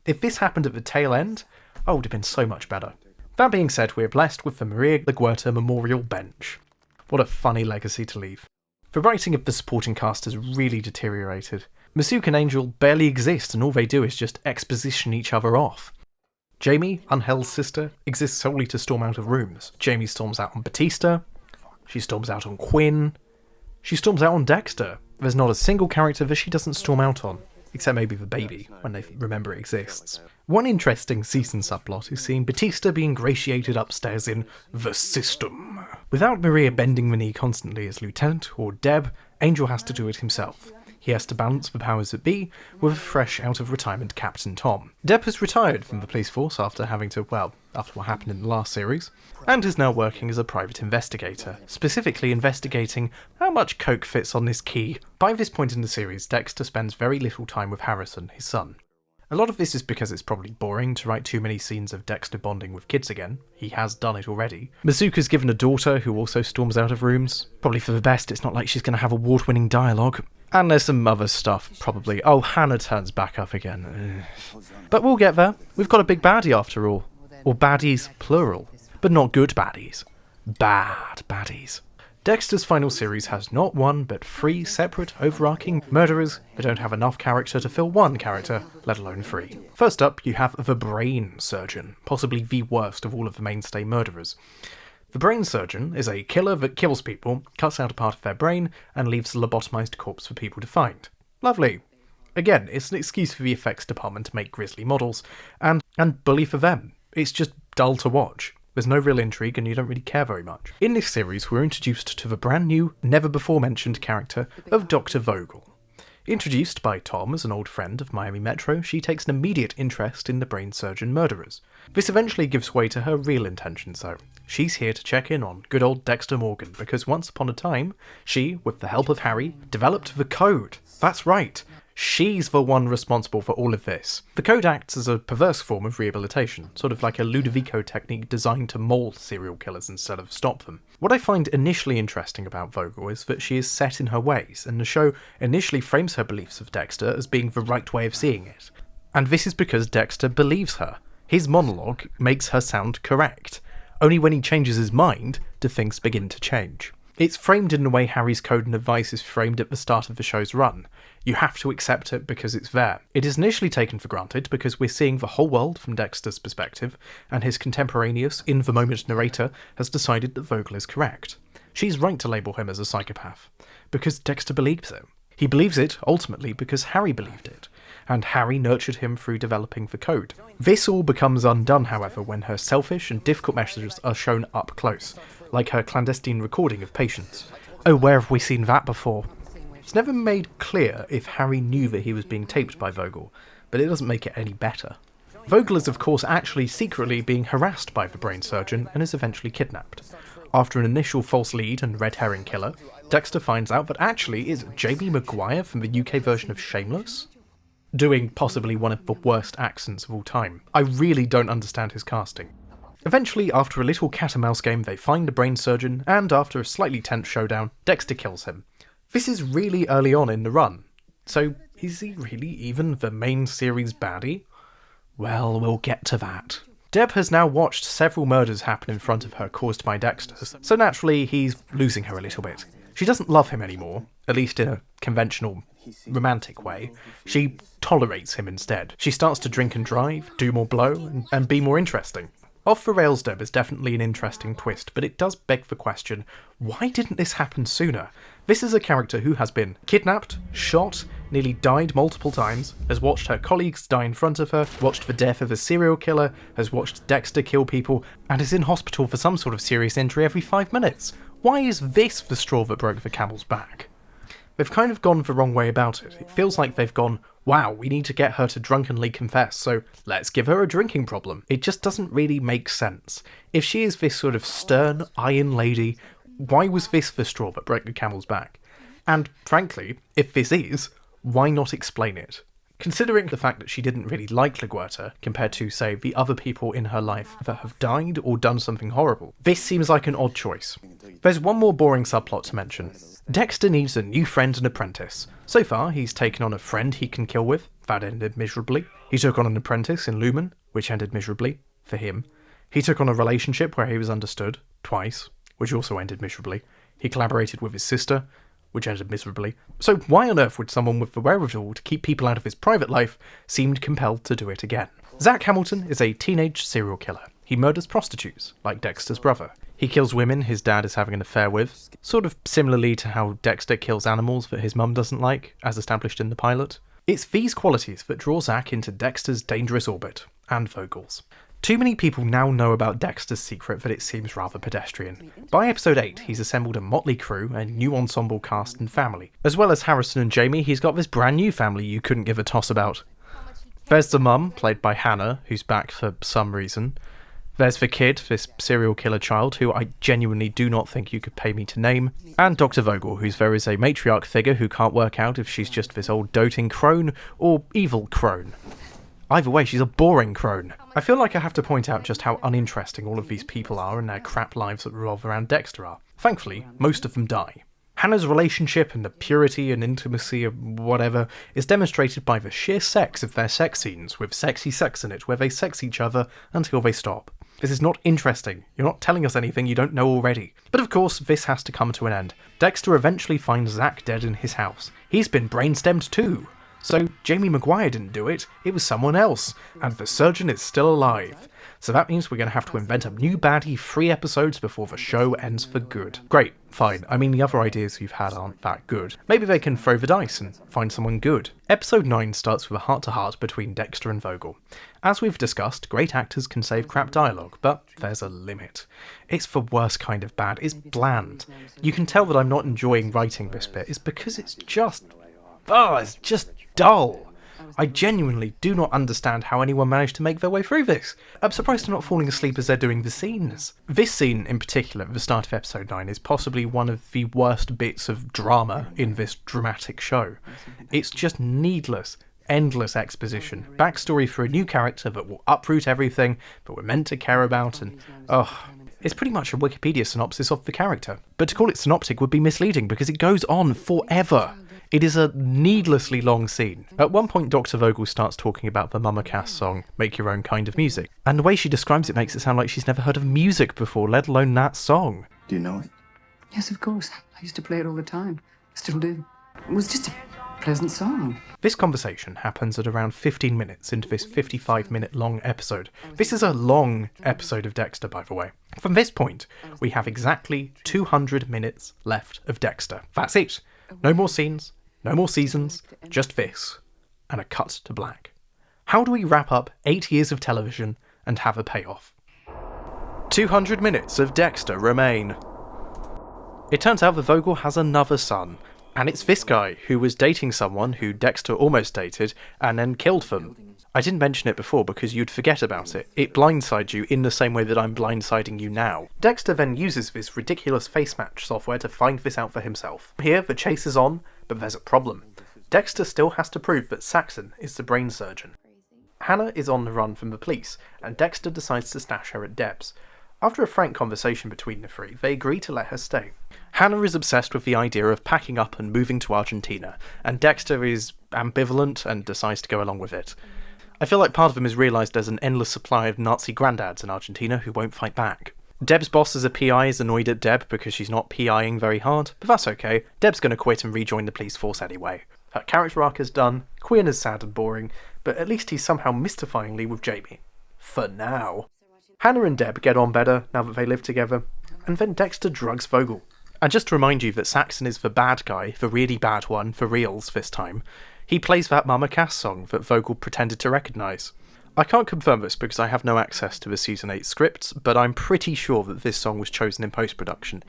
S1: If this happened at the tail end, it would have been so much better. That being said, we're blessed with the Maria LaGuerta Memorial Bench. What a funny legacy to leave. The writing of the supporting cast has really deteriorated. Masook and Angel barely exist, and all they do is just exposition each other off. Jamie, Angel's sister, exists solely to storm out of rooms. Jamie storms out on Batista, she storms out on Quinn, she storms out on Dexter. There's not a single character that she doesn't storm out on, except maybe the baby, when they remember it exists. One interesting season subplot is seeing Batista be ingratiated upstairs in the system. Without Maria bending the knee constantly as Lieutenant or Deb, Angel has to do it himself. He has to balance the powers that be with a fresh out of retirement Captain Tom. Deb has retired from the police force after after what happened in the last series, and is now working as a private investigator, specifically investigating how much coke fits on this key. By this point in the series, Dexter spends very little time with Harrison, his son. A lot of this is because it's probably boring to write too many scenes of Dexter bonding with kids again. He has done it already. Mazuka's given a daughter who also storms out of rooms. Probably for the best, it's not like she's going to have award-winning dialogue. And there's some other stuff, probably. Oh, Hannah turns back up again. But we'll get there. We've got a big baddie after all. Or baddies, plural. But not good baddies. Bad baddies. Dexter's final series has not one, but 3 separate, overarching murderers that don't have enough character to fill one character, let alone 3. First up, you have the Brain Surgeon, possibly the worst of all of the mainstay murderers. The Brain Surgeon is a killer that kills people, cuts out a part of their brain, and leaves a lobotomized corpse for people to find. Lovely. Again, it's an excuse for the effects department to make grisly models, and bully for them. It's just dull to watch. There's no real intrigue and you don't really care very much. In this series, we're introduced to the brand new, never-before-mentioned character of Dr. Vogel. Introduced by Tom as an old friend of Miami Metro, she takes an immediate interest in the brain surgeon murderers. This eventually gives way to her real intentions though. She's here to check in on good old Dexter Morgan, because once upon a time, she, with the help of Harry, developed the code. That's right. She's the one responsible for all of this. The code acts as a perverse form of rehabilitation, sort of like a Ludovico technique designed to mould serial killers instead of stop them. What I find initially interesting about Vogel is that she is set in her ways, and the show initially frames her beliefs of Dexter as being the right way of seeing it. And this is because Dexter believes her. His monologue makes her sound correct. Only when he changes his mind do things begin to change. It's framed in the way Harry's code and advice is framed at the start of the show's run. You have to accept it because it's there. It is initially taken for granted because we're seeing the whole world from Dexter's perspective, and his contemporaneous, in-the-moment narrator has decided that Vogel is correct. She's right to label him as a psychopath, because Dexter believes it. He believes it, ultimately, because Harry believed it, and Harry nurtured him through developing the code. This all becomes undone, however, when her selfish and difficult messages are shown up close, like her clandestine recording of patients. Oh, where have we seen that before? It's never made clear if Harry knew that he was being taped by Vogel, but it doesn't make it any better. Vogel is of course actually secretly being harassed by the brain surgeon and is eventually kidnapped. After an initial false lead and red herring killer, Dexter finds out that actually is Jamie Maguire from the UK version of Shameless, doing possibly one of the worst accents of all time. I really don't understand his casting. Eventually, after a little cat and mouse game, they find the brain surgeon, and after a slightly tense showdown, Dexter kills him. This is really early on in the run, so is he really even the main series baddie? Well, we'll get to that. Deb has now watched several murders happen in front of her caused by Dexter, so naturally he's losing her a little bit. She doesn't love him anymore, at least in a conventional, romantic way. She tolerates him instead. She starts to drink and drive, do more blow, and be more interesting. Off the Rails Deb is definitely an interesting twist, but it does beg the question, why didn't this happen sooner? This is a character who has been kidnapped, shot, nearly died multiple times, has watched her colleagues die in front of her, watched the death of a serial killer, has watched Dexter kill people, and is in hospital for some sort of serious injury every 5 minutes. Why is this the straw that broke the camel's back? They've kind of gone the wrong way about it. It feels like they've gone, wow, we need to get her to drunkenly confess, so let's give her a drinking problem. It just doesn't really make sense. If she is this sort of stern, iron lady, why was this the straw that broke the camel's back? And frankly, if this is, why not explain it? Considering the fact that she didn't really like LaGuerta compared to, say, the other people in her life that have died or done something horrible, this seems like an odd choice. There's one more boring subplot to mention. Dexter needs a new friend and apprentice. So far, he's taken on a friend he can kill with. That ended miserably. He took on an apprentice in Lumen, which ended miserably, for him. He took on a relationship where he was understood, twice, which also ended miserably. He collaborated with his sister, which ended miserably. So why on earth would someone with the wherewithal to keep people out of his private life seem compelled to do it again? Zach Hamilton is a teenage serial killer. He murders prostitutes, like Dexter's brother. He kills women his dad is having an affair with, sort of similarly to how Dexter kills animals that his mum doesn't like, as established in the pilot. It's these qualities that draw Zach into Dexter's dangerous orbit, and Vogel's. Too many people now know about Dexter's secret that it seems rather pedestrian. By episode 8, he's assembled a motley crew, a new ensemble cast and family. As well as Harrison and Jamie, he's got this brand new family you couldn't give a toss about. There's the mum, played by Hannah, who's back for some reason. There's the kid, this serial killer child, who I genuinely do not think you could pay me to name. And Dr. Vogel, who's there is a matriarch figure who can't work out if she's just this old doting crone or evil crone. Either way, she's a boring crone. I feel like I have to point out just how uninteresting all of these people are and their crap lives that revolve around Dexter are. Thankfully, most of them die. Hannah's relationship and the purity and intimacy of whatever is demonstrated by the sheer sex of their sex scenes, with sexy sex in it, where they sex each other until they stop. This is not interesting. You're not telling us anything you don't know already. But of course, this has to come to an end. Dexter eventually finds Zach dead in his house. He's been brainstemmed too. So Jamie Maguire didn't do it, it was someone else, and the surgeon is still alive. So that means we're going to have to invent a new baddie 3 episodes before the show ends for good. Great, fine, I mean the other ideas you've had aren't that good. Maybe they can throw the dice and find someone good. Episode 9 starts with a heart-to-heart between Dexter and Vogel. As we've discussed, great actors can save crap dialogue, but there's a limit. It's the worst kind of bad, it's bland. You can tell that I'm not enjoying writing this bit, it's because it's just dull. I genuinely do not understand how anyone managed to make their way through this. I'm surprised they're not falling asleep as they're doing the scenes. This scene in particular, at the start of episode 9, is possibly one of the worst bits of drama in this dramatic show. It's just needless, endless exposition. Backstory for a new character that will uproot everything that we're meant to care about, and it's pretty much a Wikipedia synopsis of the character. But to call it synoptic would be misleading because it goes on forever. It is a needlessly long scene. At one point, Dr. Vogel starts talking about the Mama Cass song, Make Your Own Kind of Music, and the way she describes it makes it sound like she's never heard of music before, let alone that song.
S4: Do you know it? Yes, of course. I used to play it all the time. Still do. It was just a pleasant song.
S1: This conversation happens at around 15 minutes into this 55-minute long episode. This is a long episode of Dexter, by the way. From this point, we have exactly 200 minutes left of Dexter. That's it. No more scenes. No more seasons, just this, and a cut to black. How do we wrap up 8 years of television and have a payoff? 200 minutes of Dexter remain. It turns out that Vogel has another son, and it's this guy who was dating someone who Dexter almost dated and then killed them. I didn't mention it before because you'd forget about it. It blindsides you in the same way that I'm blindsiding you now. Dexter then uses this ridiculous face match software to find this out for himself. Here, the chase is on, but there's a problem. Dexter still has to prove that Saxon is the brain surgeon. Hannah is on the run from the police, and Dexter decides to stash her at Deb's. After a frank conversation between the three, they agree to let her stay. Hannah is obsessed with the idea of packing up and moving to Argentina, and Dexter is ambivalent and decides to go along with it. I feel like part of him has realised there's an endless supply of Nazi granddads in Argentina who won't fight back. Deb's boss as a PI is annoyed at Deb because she's not PIing very hard, but that's okay. Deb's going to quit and rejoin the police force anyway. Her character arc is done, Quinn is sad and boring, but at least he's somehow mystifyingly with Jamie. For now. Hannah and Deb get on better now that they live together, and then Dexter drugs Vogel. And just to remind you that Saxon is the bad guy, the really bad one, for reals this time, he plays that Mama Cass song that Vogel pretended to recognise. I can't confirm this because I have no access to the Season 8 scripts, but I'm pretty sure that this song was chosen in post-production.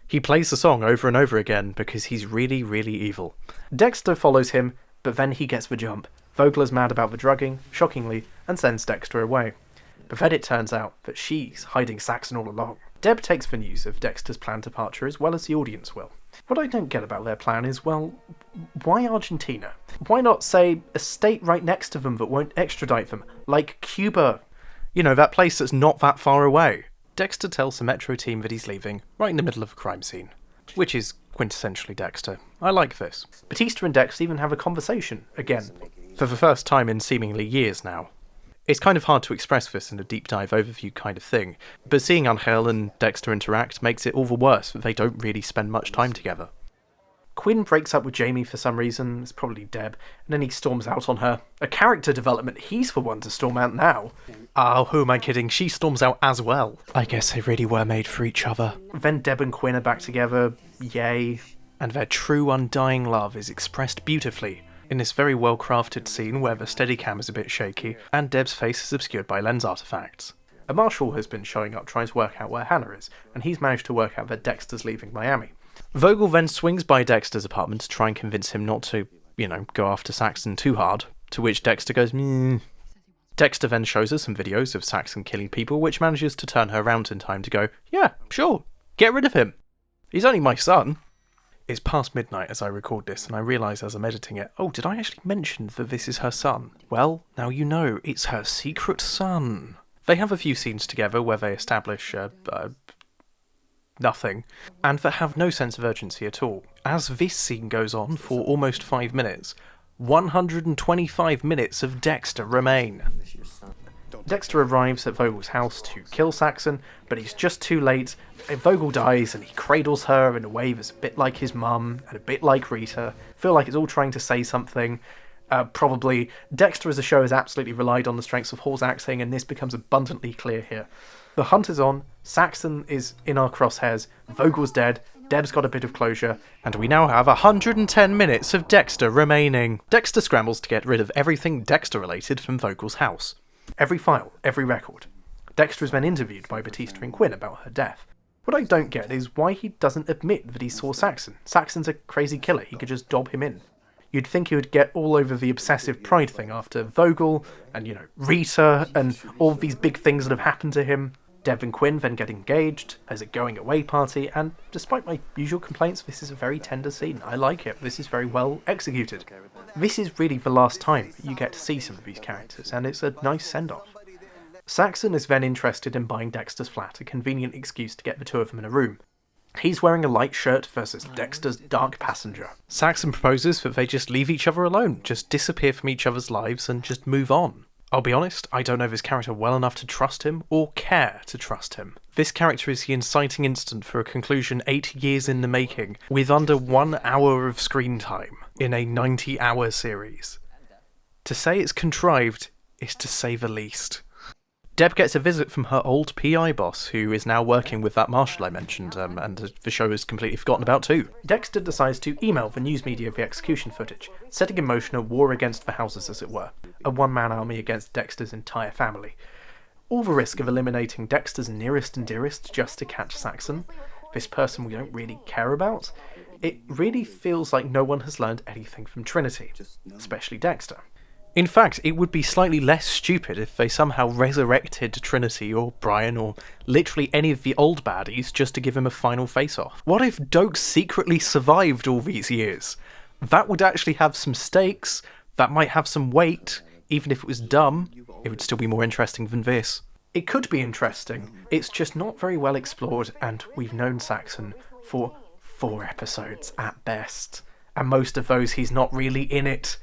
S1: He plays the song over and over again because he's really, really evil. Dexter follows him, but then he gets the jump. Vogel is mad about the drugging, shockingly, and sends Dexter away. But then it turns out that she's hiding Saxon all along. Deb takes the news of Dexter's planned departure as well as the audience will. What I don't get about their plan is, well, why Argentina? Why not, say, a state right next to them that won't extradite them, like Cuba? You know, that place that's not that far away. Dexter tells the Metro team that he's leaving, right in the middle of a crime scene. Which is quintessentially Dexter. I like this. Batista and Dexter even have a conversation, again, for the first time in seemingly years now. It's kind of hard to express this in a deep dive overview kind of thing, but seeing Angel and Dexter interact makes it all the worse that they don't really spend much time together. Quinn breaks up with Jamie for some reason, it's probably Deb, and then he storms out on her. A character development, he's the one to storm out now. Oh, who am I kidding, she storms out as well. I guess they really were made for each other. Then Deb and Quinn are back together, yay. And their true undying love is expressed beautifully in this very well-crafted scene where the Steadicam is a bit shaky, and Deb's face is obscured by lens artifacts. A marshal has been showing up trying to work out where Hannah is, and he's managed to work out that Dexter's leaving Miami. Vogel then swings by Dexter's apartment to try and convince him not to, go after Saxon too hard, to which Dexter goes, Dexter then shows her some videos of Saxon killing people, which manages to turn her around in time to go, yeah, sure, get rid of him. He's only my son. It's past midnight as I record this, and I realise as I'm editing it, oh, did I actually mention that this is her son? Well, now you know, it's her secret son. They have a few scenes together where they establish, nothing, and that have no sense of urgency at all. As this scene goes on for almost 5 minutes, 125 minutes of Dexter remain. Dexter arrives at Vogel's house to kill Saxon, but he's just too late. Vogel dies and he cradles her in a way that's a bit like his mum and a bit like Rita. I feel like it's all trying to say something. Probably Dexter as a show has absolutely relied on the strengths of Hall's acting, and this becomes abundantly clear here. The hunt is on, Saxon is in our crosshairs, Vogel's dead, Deb's got a bit of closure, and we now have 110 minutes of Dexter remaining. Dexter scrambles to get rid of everything Dexter-related from Vogel's house. Every file, every record. Dexter is then interviewed by Batista and Quinn about her death. What I don't get is why he doesn't admit that he saw Saxon. Saxon's a crazy killer, he could just dob him in. You'd think he would get all over the obsessive pride thing after Vogel, and, Rita, and all these big things that have happened to him. Deb and Quinn then get engaged, there's a going-away party, and despite my usual complaints, this is a very tender scene. I like it. This is very well executed. This is really the last time you get to see some of these characters, and it's a nice send-off. Saxon is then interested in buying Dexter's flat, a convenient excuse to get the two of them in a room. He's wearing a light shirt versus Dexter's dark passenger. Saxon proposes that they just leave each other alone, just disappear from each other's lives and just move on. I'll be honest, I don't know this character well enough to trust him, or care to trust him. This character is the inciting incident for a conclusion 8 years in the making, with under 1 hour of screen time, in a 90-hour series. To say it's contrived is to say the least. Deb gets a visit from her old PI boss, who is now working with that marshal I mentioned, and the show is completely forgotten about too. Dexter decides to email the news media the execution footage, setting in motion a war against the houses, as it were. A one-man army against Dexter's entire family. All the risk of eliminating Dexter's nearest and dearest just to catch Saxon, this person we don't really care about. It really feels like no one has learned anything from Trinity, especially Dexter. In fact, it would be slightly less stupid if they somehow resurrected Trinity or Brian or literally any of the old baddies just to give him a final face-off. What if Doak secretly survived all these years? That would actually have some stakes, that might have some weight. Even if it was dumb, it would still be more interesting than this. It could be interesting, it's just not very well explored, and we've known Saxon for 4 episodes at best, and most of those he's not really in it.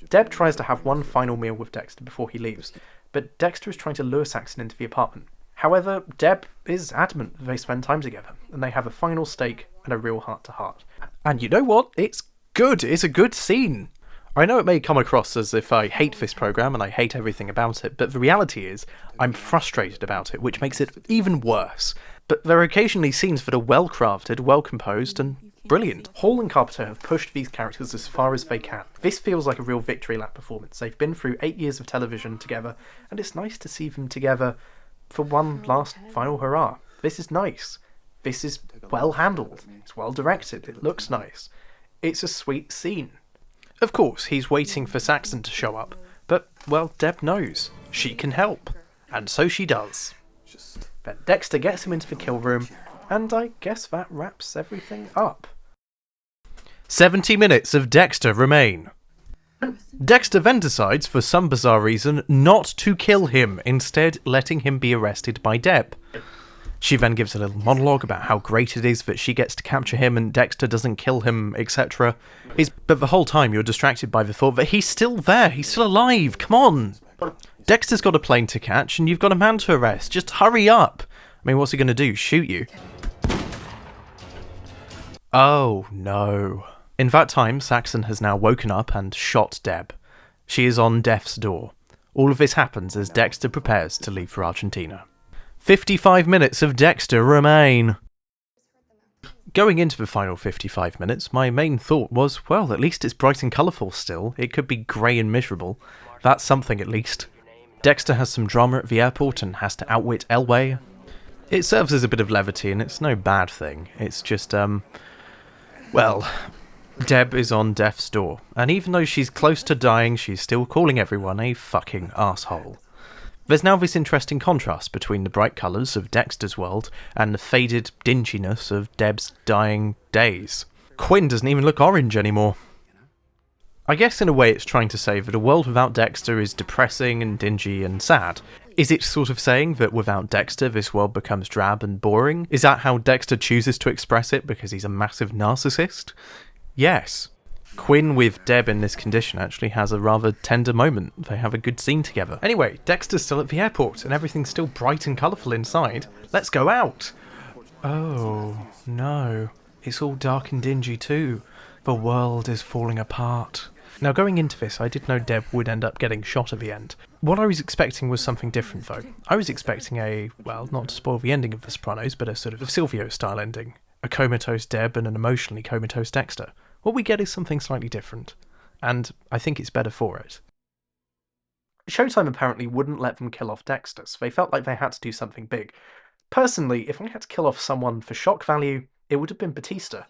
S1: Deb tries to have one final meal with Dexter before he leaves, but Dexter is trying to lure Saxon into the apartment. However, Deb is adamant that they spend time together, and they have a final steak and a real heart-to-heart. And you know what? It's good. It's a good scene. I know it may come across as if I hate this programme and I hate everything about it, but the reality is I'm frustrated about it, which makes it even worse. But there are occasionally scenes that are well-crafted, well-composed, and brilliant. Hall and Carpenter have pushed these characters as far as they can. This feels like a real victory lap performance. They've been through 8 years of television together, and it's nice to see them together for one last final hurrah. This is nice. This is well handled. It's well directed. It looks nice. It's a sweet scene. Of course, he's waiting for Saxon to show up, but, well, Deb knows. She can help. And so she does. Then Dexter gets him into the kill room, and I guess that wraps everything up. 70 minutes of Dexter remain. Dexter then decides, for some bizarre reason, not to kill him, instead letting him be arrested by Deb. She then gives a little monologue about how great it is that she gets to capture him and Dexter doesn't kill him, etc. But the whole time you're distracted by the thought that he's still there, he's still alive, come on! Dexter's got a plane to catch and you've got a man to arrest, just hurry up! I mean, what's he going to do, shoot you? Oh no. In that time, Saxon has now woken up and shot Deb. She is on death's door. All of this happens as Dexter prepares to leave for Argentina. 55 minutes of Dexter remain. Going into the final 55 minutes, my main thought was, well, at least it's bright and colourful still. It could be grey and miserable. That's something at least. Dexter has some drama at the airport and has to outwit Elway. It serves as a bit of levity and it's no bad thing. It's just, well, Deb is on death's door. And even though she's close to dying, she's still calling everyone a fucking asshole. There's now this interesting contrast between the bright colours of Dexter's world and the faded dinginess of Deb's dying days. Quinn doesn't even look orange anymore. I guess in a way it's trying to say that a world without Dexter is depressing and dingy and sad. Is it sort of saying that without Dexter this world becomes drab and boring? Is that how Dexter chooses to express it because he's a massive narcissist? Yes. Quinn with Deb in this condition actually has a rather tender moment. They have a good scene together. Anyway, Dexter's still at the airport and everything's still bright and colourful inside. Let's go out! Oh, no. It's all dark and dingy too. The world is falling apart. Now going into this, I did know Deb would end up getting shot at the end. What I was expecting was something different though. I was expecting a, well, not to spoil the ending of The Sopranos, but a sort of Silvio-style ending. A comatose Deb and an emotionally comatose Dexter. What we get is something slightly different, and I think it's better for it. Showtime apparently wouldn't let them kill off Dexter, so they felt like they had to do something big. Personally, if I had to kill off someone for shock value, it would have been Batista.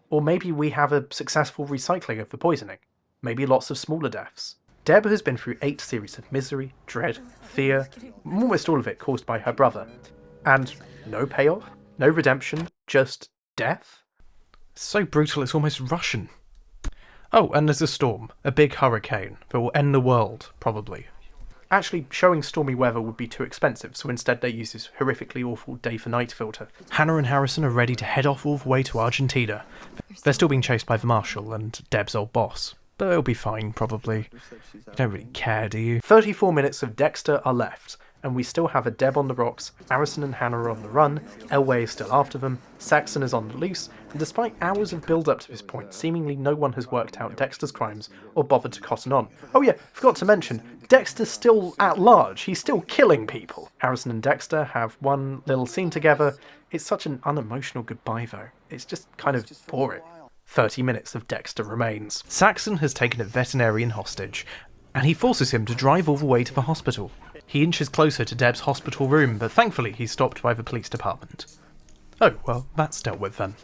S1: Or maybe we have a successful recycling of the poisoning. Maybe lots of smaller deaths. Deb has been through 8 series of misery, dread, fear, almost all of it caused by her brother. And no payoff, no redemption, just death? So brutal it's almost Russian. Oh, and there's a storm. A big hurricane that will end the world, probably. Actually, showing stormy weather would be too expensive, so instead they use this horrifically awful day-for-night filter. Hannah and Harrison are ready to head off all the way to Argentina. They're still being chased by the Marshal and Deb's old boss. But it'll be fine, probably. You don't really care, do you? 34 minutes of Dexter are left, and we still have a Deb on the rocks, Harrison and Hannah are on the run, Elway is still after them, Saxon is on the loose, and despite hours of build-up to this point, seemingly no one has worked out Dexter's crimes or bothered to cotton on. Oh yeah, forgot to mention, Dexter's still at large, he's still killing people. Harrison and Dexter have one little scene together. It's such an unemotional goodbye though. It's just kind of boring. 30 minutes of Dexter remains. Saxon has taken a veterinarian hostage, and he forces him to drive all the way to the hospital. He inches closer to Deb's hospital room, but thankfully he's stopped by the police department. Oh, well, that's dealt with then.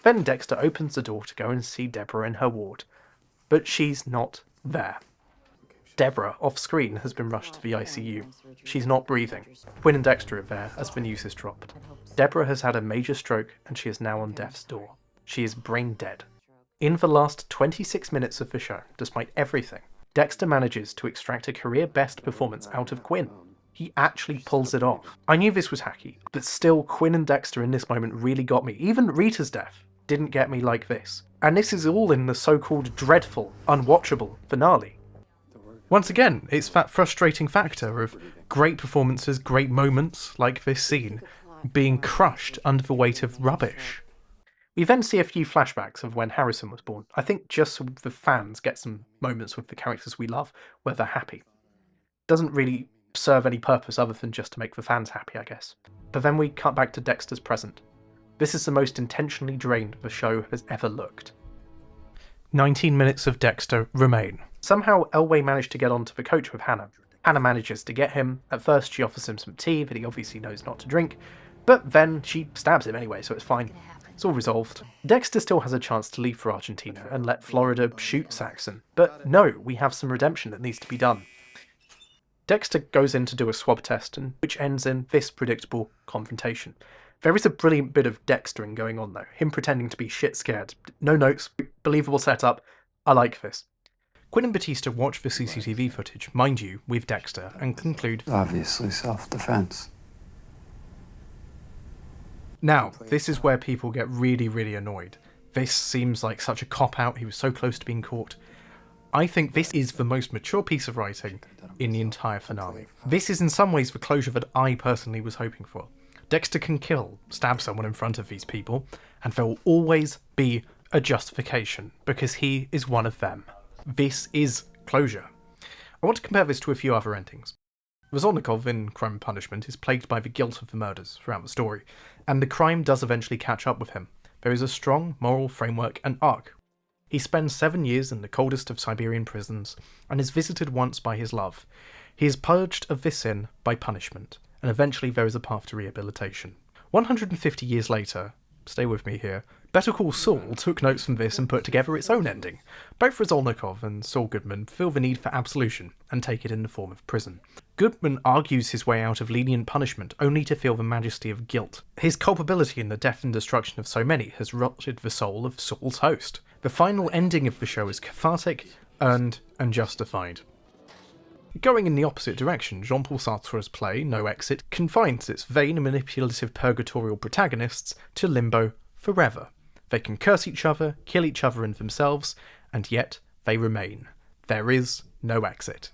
S1: Then Dexter opens the door to go and see Deborah in her ward, but she's not there. Deborah, off screen, has been rushed to the ICU. She's not breathing. Quinn and Dexter are there as the news is dropped. Deborah has had a major stroke and she is now on death's door. She is brain dead. In the last 26 minutes of the show, despite everything, Dexter manages to extract a career-best performance out of Quinn. He actually pulls it off. I knew this was hacky, but still, Quinn and Dexter in this moment really got me. Even Rita's death didn't get me like this. And this is all in the so-called dreadful, unwatchable finale. Once again, it's that frustrating factor of great performances, great moments, like this scene, being crushed under the weight of rubbish. We then see a few flashbacks of when Harrison was born. I think just so the fans get some moments with the characters we love where they're happy. Doesn't really serve any purpose other than just to make the fans happy, I guess. But then we cut back to Dexter's present. This is the most intentionally drained the show has ever looked. 19 minutes of Dexter remain. Somehow Elway managed to get onto the coach with Hannah. Hannah manages to get him. At first she offers him some tea that he obviously knows not to drink, but then she stabs him anyway, so it's fine. It's all resolved. Dexter still has a chance to leave for Argentina and let Florida shoot Saxon, but no, we have some redemption that needs to be done. Dexter goes in to do a swab test, which ends in this predictable confrontation. There is a brilliant bit of Dextering going on though, him pretending to be shit scared. No notes, believable setup, I like this. Quinn and Batista watch the CCTV footage, mind you, with Dexter, and conclude,
S7: obviously self-defense.
S1: Now, this is where people get really, really annoyed. This seems like such a cop-out, he was so close to being caught. I think this is the most mature piece of writing in the entire finale. This is in some ways the closure that I personally was hoping for. Dexter can stab someone in front of these people, and there will always be a justification, because he is one of them. This is closure. I want to compare this to a few other endings. Razornikov in Crime and Punishment is plagued by the guilt of the murders throughout the story, and the crime does eventually catch up with him. There is a strong moral framework and arc. He spends 7 years in the coldest of Siberian prisons, and is visited once by his love. He is purged of this sin by punishment, and eventually there is a path to rehabilitation. 150 years later, stay with me here, Better Call Saul took notes from this and put together its own ending. Both Razornikov and Saul Goodman feel the need for absolution, and take it in the form of prison. Goodman argues his way out of lenient punishment only to feel the majesty of guilt. His culpability in the death and destruction of so many has rotted the soul of Saul's host. The final ending of the show is cathartic, earned, and justified. Going in the opposite direction, Jean-Paul Sartre's play, No Exit, confines its vain and manipulative purgatorial protagonists to limbo forever. They can curse each other, kill each other and themselves, and yet they remain. There is no exit.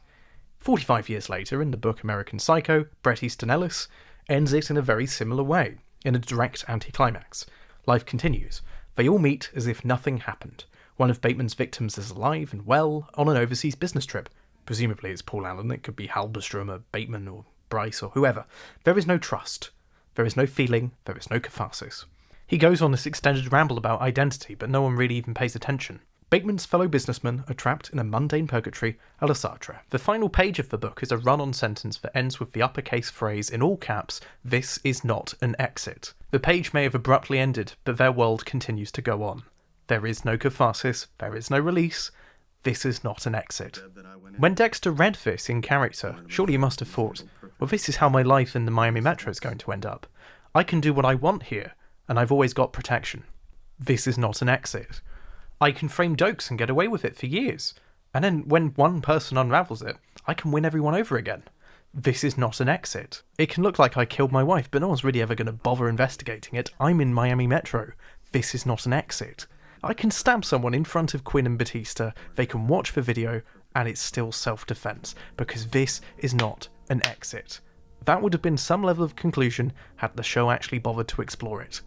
S1: 45 years later, in the book American Psycho, Bret Easton Ellis ends it in a very similar way, in a direct anticlimax. Life continues. They all meet as if nothing happened. One of Bateman's victims is alive and well on an overseas business trip. Presumably it's Paul Allen, it could be Halberstrom or Bateman or Bryce or whoever. There is no trust. There is no feeling. There is no catharsis. He goes on this extended ramble about identity, but no one really even pays attention. Bateman's fellow businessmen are trapped in a mundane purgatory a la Sartre. The final page of the book is a run-on sentence that ends with the uppercase phrase in all caps, "This is not an exit." The page may have abruptly ended, but their world continues to go on. There is no catharsis, there is no release. This is not an exit. When Dexter read this in character, surely he must have thought, well, this is how my life in the Miami Metro is going to end up. I can do what I want here, and I've always got protection. This is not an exit. I can frame jokes and get away with it for years, and then when one person unravels it, I can win everyone over again. This is not an exit. It can look like I killed my wife, but no one's really ever going to bother investigating it. I'm in Miami Metro. This is not an exit. I can stab someone in front of Quinn and Batista, they can watch the video, and it's still self-defense, because this is not an exit. That would have been some level of conclusion had the show actually bothered to explore it.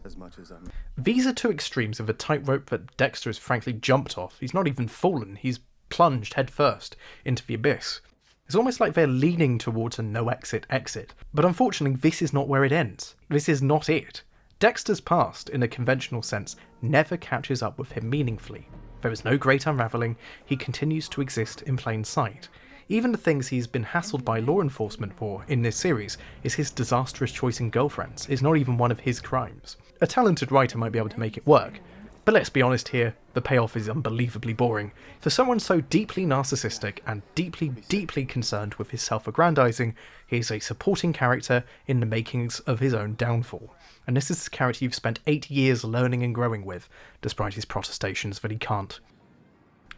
S1: These are two extremes of a tightrope that Dexter has frankly jumped off. He's not even fallen, he's plunged headfirst into the abyss. It's almost like they're leaning towards a no-exit exit, but unfortunately this is not where it ends. This is not it. Dexter's past, in a conventional sense, never catches up with him meaningfully. There is no great unravelling, he continues to exist in plain sight. Even the things he's been hassled by law enforcement for in this series is his disastrous choice in girlfriends, is not even one of his crimes. A talented writer might be able to make it work, But let's be honest here, the payoff is unbelievably boring. For someone so deeply narcissistic and deeply, deeply concerned with his self-aggrandizing, he is a supporting character in the makings of his own downfall. And this is the character you've spent 8 years learning and growing with, despite his protestations that he can't.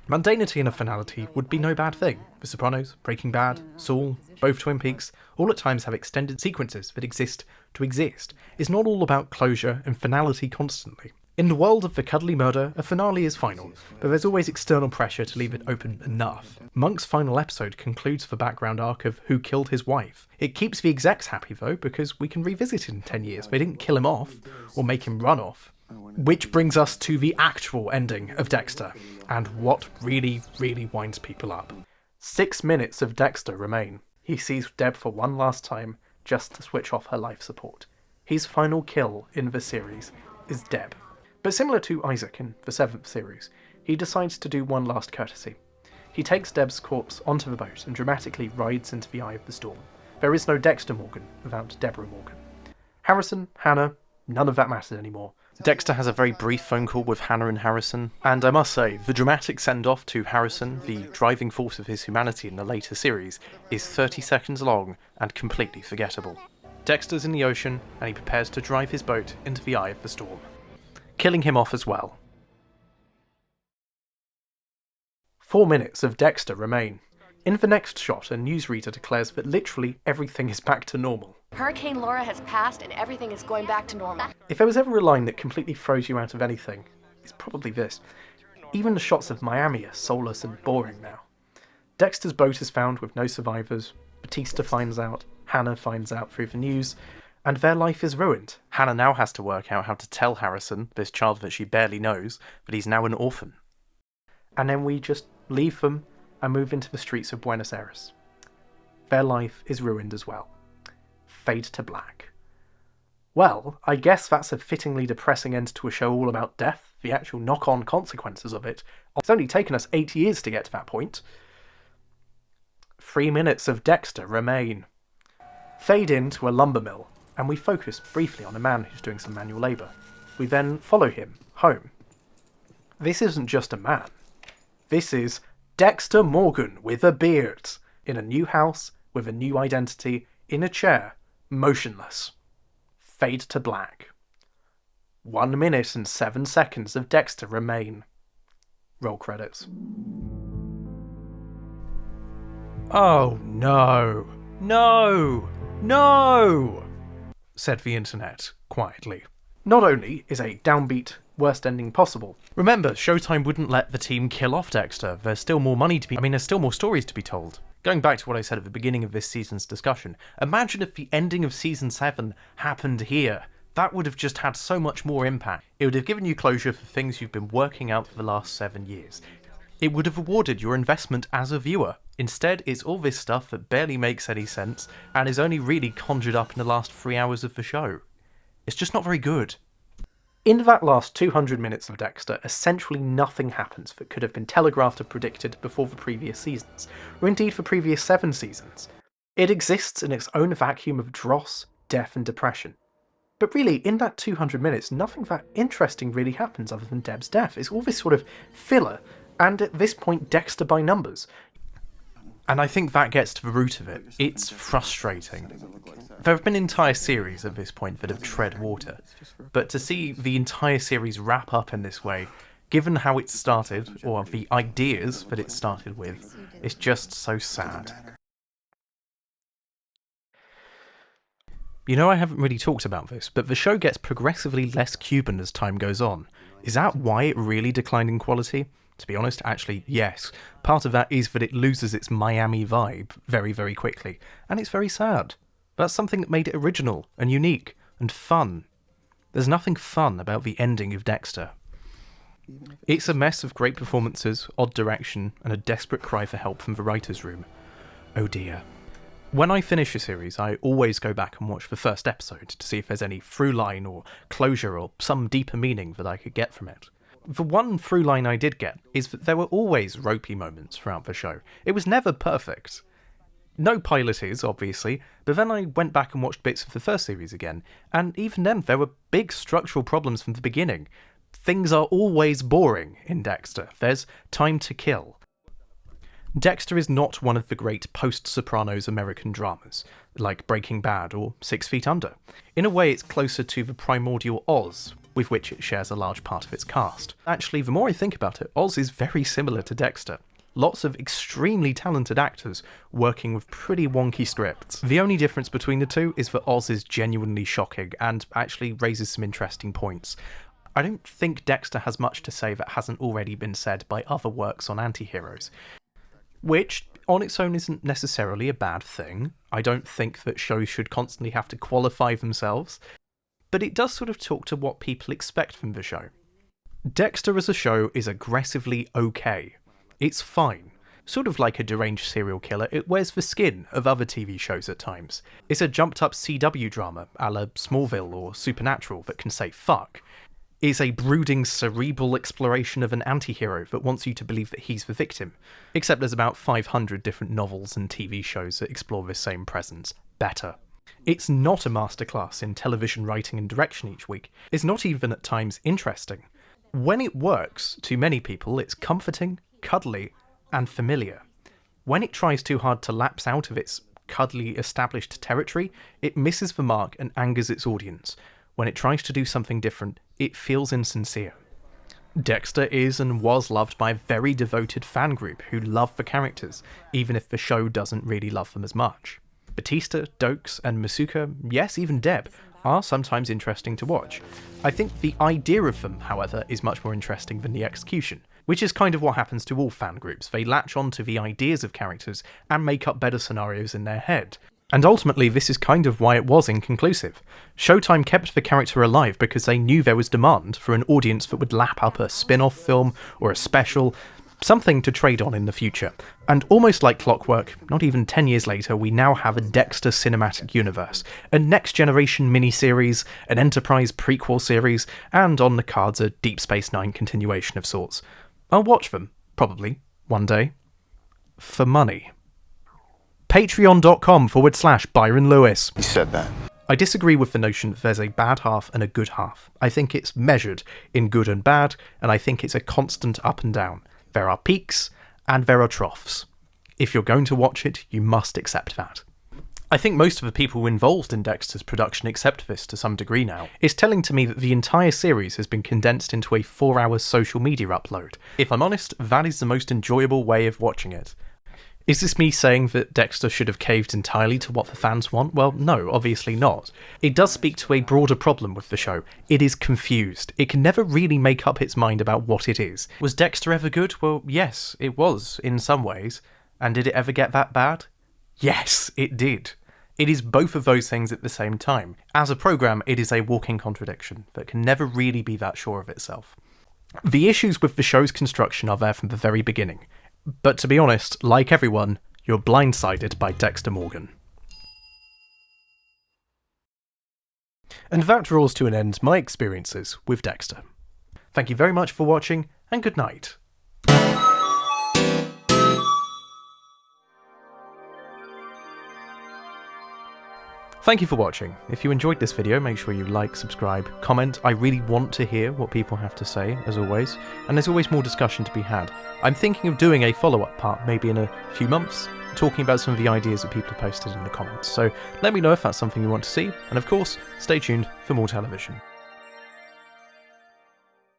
S1: Mundanity and a finality would be no bad thing. The Sopranos, Breaking Bad, Saul, both Twin Peaks, all at times have extended sequences that exist to exist. It's not all about closure and finality constantly. In the world of the cuddly murder, a finale is final, but there's always external pressure to leave it open enough. Monk's final episode concludes the background arc of who killed his wife. It keeps the execs happy though, because we can revisit it in 10 years. They didn't kill him off, or make him run off. Which brings us to the actual ending of Dexter, and what really, really winds people up. 6 minutes of Dexter remain. He sees Deb for one last time, just to switch off her life support. His final kill in the series is Deb. But similar to Isaac in the 7th series, he decides to do one last courtesy. He takes Deb's corpse onto the boat and dramatically rides into the eye of the storm. There is no Dexter Morgan without Deborah Morgan. Harrison, Hannah, none of that matters anymore. Dexter has a very brief phone call with Hannah and Harrison, and I must say, the dramatic send-off to Harrison, the driving force of his humanity in the later series, is 30 seconds long and completely forgettable. Dexter's in the ocean, and he prepares to drive his boat into the eye of the storm, killing him off as well. 4 minutes of Dexter remain. In the next shot, a newsreader declares that literally everything is back to normal.
S8: Hurricane Laura has passed and everything is going back to normal.
S1: If there was ever a line that completely throws you out of anything, it's probably this. Even the shots of Miami are soulless and boring now. Dexter's boat is found with no survivors, Batista finds out, Hannah finds out through the news, and their life is ruined. Hannah now has to work out how to tell Harrison, this child that she barely knows, that he's now an orphan. And then we just leave them and move into the streets of Buenos Aires. Their life is ruined as well. Fade to black. Well, I guess that's a fittingly depressing end to a show all about death, the actual knock-on consequences of it. It's only taken us 8 years to get to that point. 3 minutes of Dexter remain. Fade into a lumber mill, and we focus briefly on a man who's doing some manual labour. We then follow him home. This isn't just a man. This is Dexter Morgan with a beard, in a new house, with a new identity, in a chair, motionless. Fade to black. 1 minute and 7 seconds of Dexter remain. Roll credits. Oh no, no, no, said the internet quietly. Not only is a downbeat worst ending possible. Remember, Showtime wouldn't let the team kill off Dexter. There's still more money to be... there's still more stories to be told. Going back to what I said at the beginning of this season's discussion, imagine if the ending of Season 7 happened here. That would have just had so much more impact. It would have given you closure for things you've been working out for the last 7 years. It would have rewarded your investment as a viewer. Instead, it's all this stuff that barely makes any sense, and is only really conjured up in the last 3 hours of the show. It's just not very good. In that last 200 minutes of Dexter, essentially nothing happens that could have been telegraphed or predicted before the previous seasons, or indeed the previous 7 seasons. It exists in its own vacuum of dross, death and depression. But really, in that 200 minutes, nothing that interesting really happens other than Deb's death. It's all this sort of filler, and at this point, Dexter by numbers. And I think that gets to the root of it. It's frustrating. There have been entire series at this point that have tread water, but to see the entire series wrap up in this way, given how it started, or the ideas that it started with, is just so sad. You know, I haven't really talked about this, but the show gets progressively less Cuban as time goes on. Is that why it really declined in quality? To be honest, actually, yes. Part of that is that it loses its Miami vibe very, very quickly, and it's very sad. That's something that made it original and unique and fun. There's nothing fun about the ending of Dexter. It's a mess of great performances, odd direction, and a desperate cry for help from the writer's room. Oh dear. When I finish a series, I always go back and watch the first episode to see if there's any through line or closure or some deeper meaning that I could get from it. The one through line I did get is that there were always ropey moments throughout the show. It was never perfect. No pilot is, obviously, but then I went back and watched bits of the first series again, and even then there were big structural problems from the beginning. Things are always boring in Dexter. There's time to kill. Dexter is not one of the great post-Sopranos American dramas, like Breaking Bad or 6 Feet Under. In a way, it's closer to the primordial Oz, with which it shares a large part of its cast. Actually, the more I think about it, Oz is very similar to Dexter. Lots of extremely talented actors working with pretty wonky scripts. The only difference between the two is that Oz is genuinely shocking and actually raises some interesting points. I don't think Dexter has much to say that hasn't already been said by other works on anti-heroes. Which, on its own, isn't necessarily a bad thing. I don't think that shows should constantly have to qualify themselves. But it does sort of talk to what people expect from the show. Dexter as a show is aggressively okay. It's fine. Sort of like a deranged serial killer, it wears the skin of other TV shows at times. It's a jumped-up CW drama, a la Smallville or Supernatural, that can say fuck. Is a brooding, cerebral exploration of an anti-hero that wants you to believe that he's the victim. Except there's about 500 different novels and TV shows that explore this same presence better. It's not a masterclass in television writing and direction each week. It's not even at times interesting. When it works, to many people, it's comforting, cuddly, and familiar. When it tries too hard to lapse out of its cuddly established territory, it misses the mark and angers its audience. When it tries to do something different, it feels insincere. Dexter is and was loved by a very devoted fan group who love the characters, even if the show doesn't really love them as much. Batista, Dokes, and Masuka, yes, even Deb, are sometimes interesting to watch. I think the idea of them, however, is much more interesting than the execution, which is kind of what happens to all fan groups. They latch onto the ideas of characters and make up better scenarios in their head. And ultimately, this is kind of why it was inconclusive. Showtime kept the character alive because they knew there was demand for an audience that would lap up a spin-off film or a special, something to trade on in the future. And almost like clockwork, not even 10 years later, we now have a Dexter cinematic universe, a next-generation miniseries, an Enterprise prequel series, and on the cards a Deep Space Nine continuation of sorts. I'll watch them, probably, one day. For money. Patreon.com/Byron Lewis.
S16: He said that.
S1: I disagree with the notion that there's a bad half and a good half. I think it's measured in good and bad, and I think it's a constant up and down. There are peaks, and there are troughs. If you're going to watch it, you must accept that. I think most of the people involved in Dexter's production accept this to some degree now. It's telling to me that the entire series has been condensed into a 4-hour social media upload. If I'm honest, that is the most enjoyable way of watching it. Is this me saying that Dexter should have caved entirely to what the fans want? Well, no, obviously not. It does speak to a broader problem with the show. It is confused. It can never really make up its mind about what it is. Was Dexter ever good? Well, yes, it was, in some ways. And did it ever get that bad? Yes, it did. It is both of those things at the same time. As a programme, it is a walking contradiction that can never really be that sure of itself. The issues with the show's construction are there from the very beginning. But to be honest, like everyone, you're blindsided by Dexter Morgan. And that draws to an end my experiences with Dexter. Thank you very much for watching, and good night. Thank you for watching. If you enjoyed this video, make sure you like, subscribe, comment. I really want to hear what people have to say, as always, and there's always more discussion to be had. I'm thinking of doing a follow-up part, maybe in a few months, talking about some of the ideas that people have posted in the comments. So let me know if that's something you want to see, and of course, stay tuned for more television.